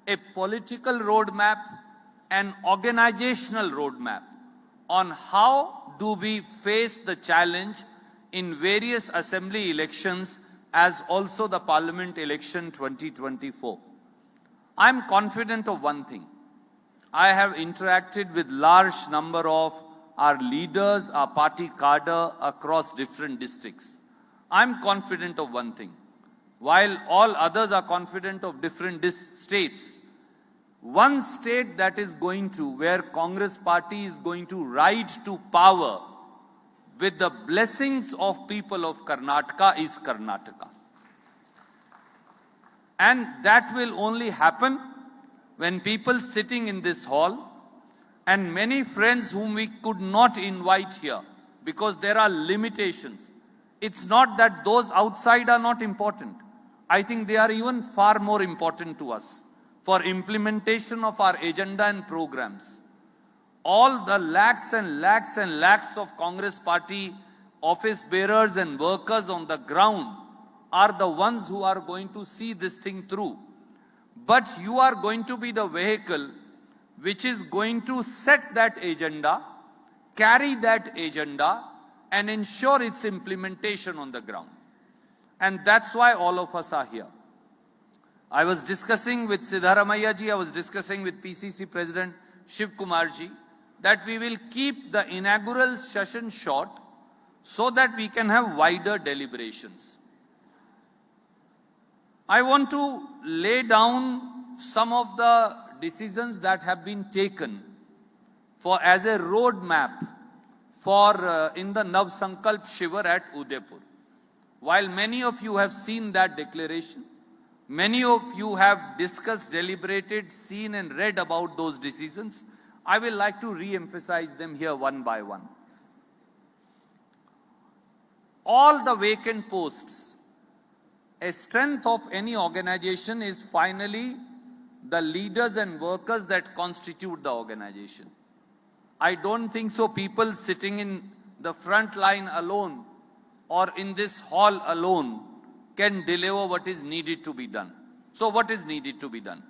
a political roadmap, an organizational roadmap on how do we face the challenge in various assembly elections as also the parliament election 2024. I'm confident of one thing. I have interacted with large number of our leaders, our party cadre across different districts. I'm confident of one thing. While all others are confident of different states, one state that is going to, where Congress party is going to ride to power with the blessings of people of Karnataka is Karnataka. And that will only happen when people sitting in this hall and many friends whom we could not invite here because there are limitations. It's not that those outside are not important. I think they are even far more important to us for implementation of our agenda and programs. All the lakhs and lakhs and lakhs of Congress party office bearers and workers on the ground are the ones who are going to see this thing through. But you are going to be the vehicle which is going to set that agenda, carry that agenda, and ensure its implementation on the ground. And that's why all of us are here. I was discussing with Siddharamaiah ji, I was discussing with PCC President Shiv Kumar ji, that we will keep the inaugural session short so that we can have wider deliberations. I want to lay down some of the decisions that have been taken for as a roadmap for in the Nav Sankalp Shivar at Udaipur. While many of you have seen that declaration, many of you have discussed, deliberated, seen and read about those decisions, I will like to re-emphasize them here one by one. All the vacant posts, a strength of any organization is finally the leaders and workers that constitute the organization. I don't think so people sitting in the front line alone or in this hall alone can deliver what is needed to be done. So what is needed to be done?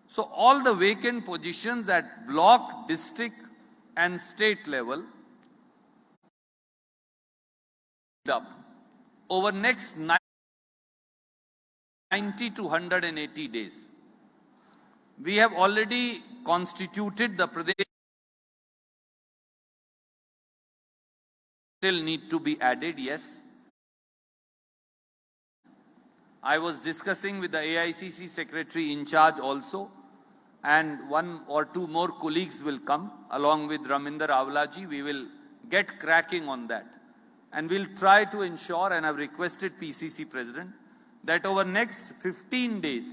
So all the vacant positions at block, district and state level up over next 90 to 180 days. We have already constituted the Pradesh. Still need to be added, yes. I was discussing with the AICC secretary in charge also, and one or two more colleagues will come along with Raminder Avlaji. We will get cracking on that. And we'll try to ensure, and I've requested PCC President, that over next 15 days,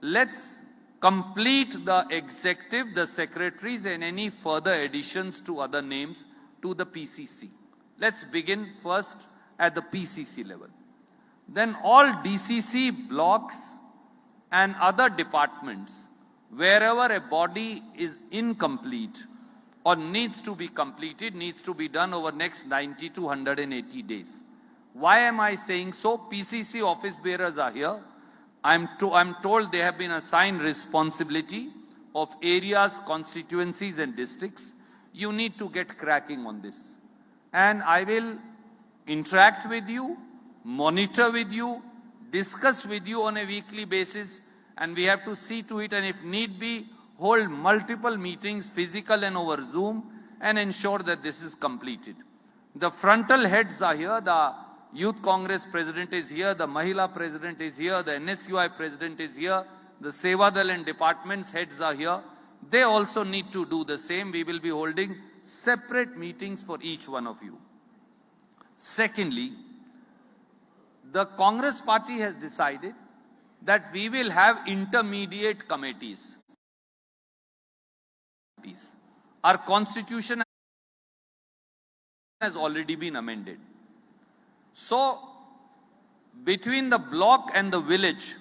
let's complete the executive, the secretaries and any further additions to other names to the PCC. Let's begin first at the PCC level. Then all DCC blocks and other departments, wherever a body is incomplete or needs to be completed, needs to be done over next 90 to 180 days. Why am I saying so? PCC office bearers are here. I'm told they have been assigned responsibility of areas, constituencies and districts. You need to get cracking on this. And I will interact with you, monitor with you, discuss with you on a weekly basis, and we have to see to it, and if need be, hold multiple meetings, physical and over Zoom, and ensure that this is completed. The frontal heads are here. The Youth Congress President is here. The Mahila President is here. The NSUI President is here. The Sevadal and departments heads are here. They also need to do the same. We will be holding separate meetings for each one of you. Secondly, the Congress party has decided that we will have intermediate committees. Our constitution has already been amended. So, between the block and the village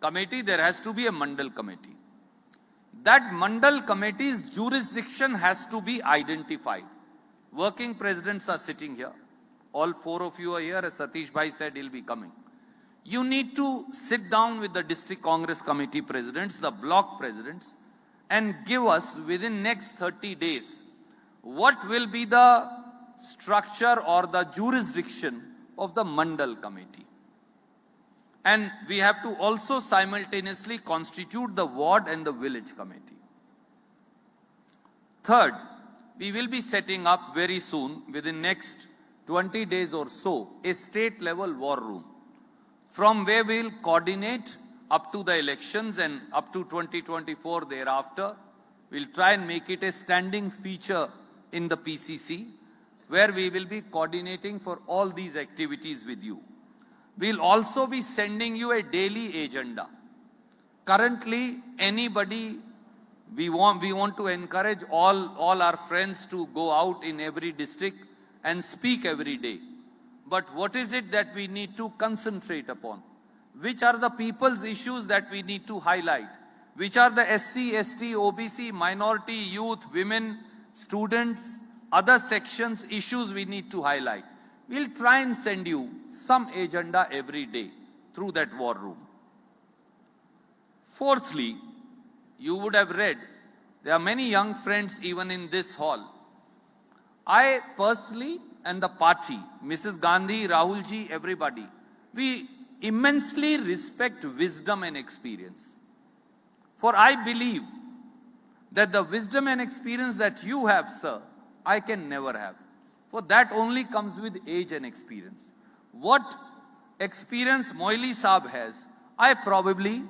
committee, there has to be a Mandal committee. That Mandal committee's jurisdiction has to be identified. Working presidents are sitting here. All four of you are here. As Satish Bhai said, he'll be coming. You need to sit down with the district Congress committee presidents, the block presidents, and give us within next 30 days what will be the structure or the jurisdiction of the Mandal committee. And we have to also simultaneously constitute the ward and the village committee. Third, we will be setting up very soon, within next 20 days or so, a state level war room from where we will coordinate up to the elections and up to 2024 thereafter. We'll try and make it a standing feature in the PCC, where we will be coordinating for all these activities with you. We'll also be sending you a daily agenda. Currently, anybody, we want to encourage all our friends to go out in every district and speak every day. But what is it that we need to concentrate upon? Which are the people's issues that we need to highlight? Which are the SC, ST, OBC, minority, youth, women, students, other sections, issues we need to highlight? We'll try and send you some agenda every day through that war room. Fourthly, you would have read, there are many young friends even in this hall. I personally and the party, Mrs. Gandhi, Rahulji, everybody, we immensely respect wisdom and experience. For I believe that the wisdom and experience that you have, sir, I can never have. For that only comes with age and experience. What experience Moili Saab has, I probably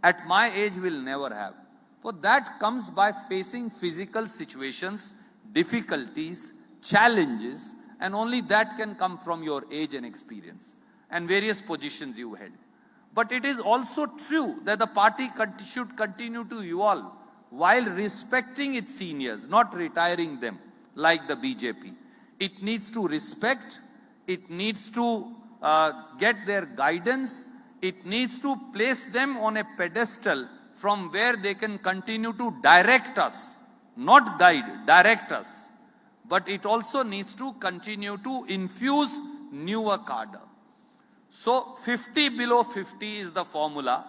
at my age will never have. For that comes by facing physical situations, difficulties, challenges, and only that can come from your age and experience and various positions you held. But it is also true that the party should continue to evolve while respecting its seniors, not retiring them like the BJP. It needs to respect, it needs to get their guidance, it needs to place them on a pedestal from where they can continue to direct us, not guide, direct us. But it also needs to continue to infuse newer cadre. So 50 below 50 is the formula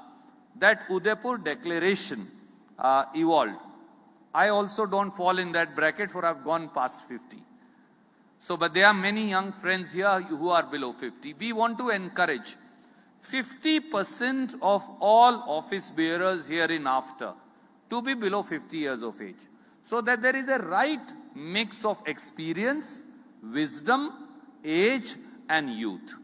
that Udaipur declaration evolved. I also don't fall in that bracket, for I've gone past 50. So, but there are many young friends here who are below 50. We want to encourage 50% of all office bearers here in after to be below 50 years of age, so that there is a right mix of experience, wisdom, age and youth.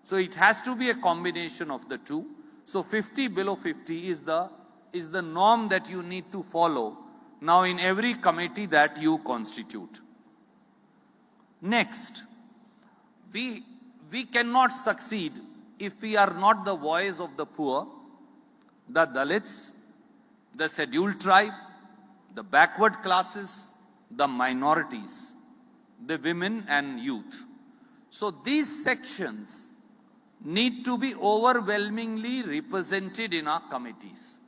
So it has to be a combination of the two. So 50 below 50 is the norm that you need to follow now in every committee that you constitute. Next, we cannot succeed if we are not the voice of the poor, the Dalits, the scheduled tribe, the backward classes, the minorities, the women and youth. So these sections need to be overwhelmingly represented in our committees,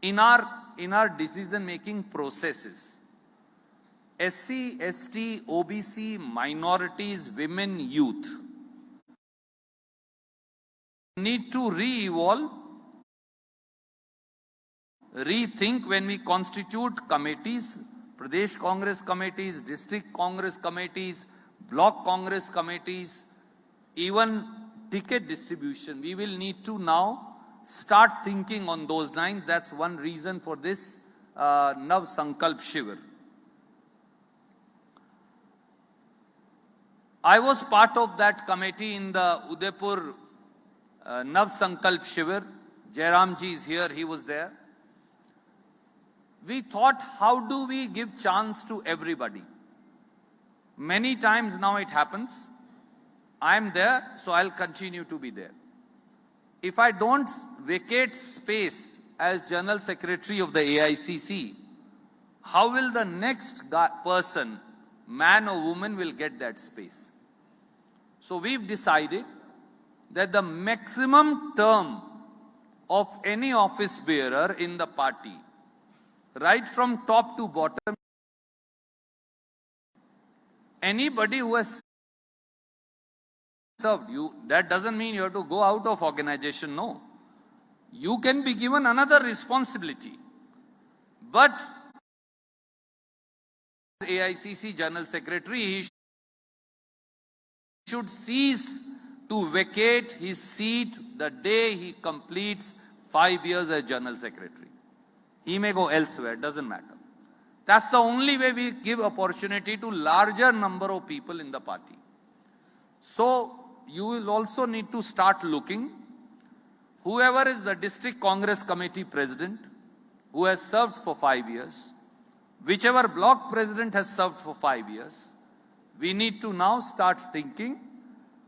in our decision-making processes. SC, ST, OBC, minorities, women, youth need to re-evolve, rethink when we constitute committees, Pradesh Congress committees, district Congress committees, block Congress committees, even ticket distribution. We will need to now start thinking on those lines. That's one reason for this Nav Sankalp Shivir. I was part of that committee in the Udaipur Nav Sankalp Shivir. Jairamji is here, he was there. We thought, how do we give chance to everybody? Many times now it happens. I'm there, so I'll continue to be there. If I don't vacate space as General Secretary of the AICC, how will the next person, man or woman, will get that space? So we've decided that the maximum term of any office bearer in the party, right from top to bottom, anybody who has served you, that doesn't mean you have to go out of organization, no. You can be given another responsibility. But AICC General Secretary, he should cease to vacate his seat the day he completes 5 years as General Secretary. He may go elsewhere, doesn't matter. That's the only way we give opportunity to larger number of people in the party. So you will also need to start looking, whoever is the district Congress committee president, who has served for 5 years, whichever block president has served for 5 years, we need to now start thinking.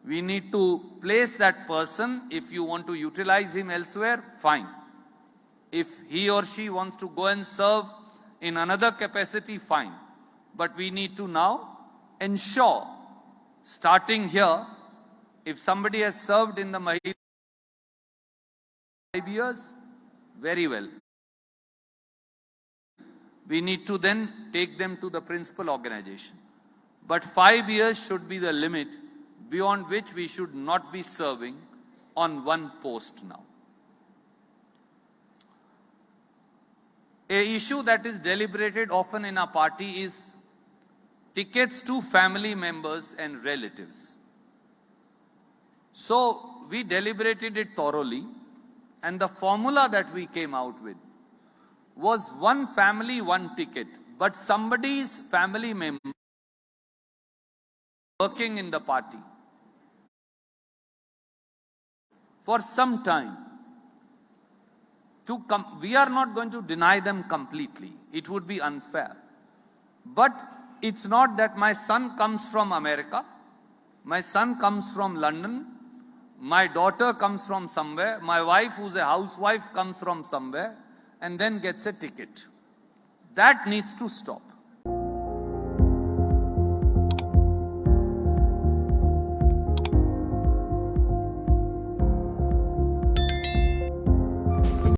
We need to place that person. If you want to utilize him elsewhere, fine. If he or she wants to go and serve in another capacity, fine. But we need to now ensure, starting here, if somebody has served in the Mahila 5 years, very well. We need to then take them to the principal organization. But 5 years should be the limit beyond which we should not be serving on one post now. A issue that is deliberated often in our party is tickets to family members and relatives. So we deliberated it thoroughly, and the formula that we came out with was one family, one ticket. But somebody's family member working in the party for some time, we are not going to deny them completely. It would be unfair. But it's not that my son comes from America, my son comes from London, my daughter comes from somewhere, my wife who's a housewife comes from somewhere, and then gets a ticket. That needs to stop.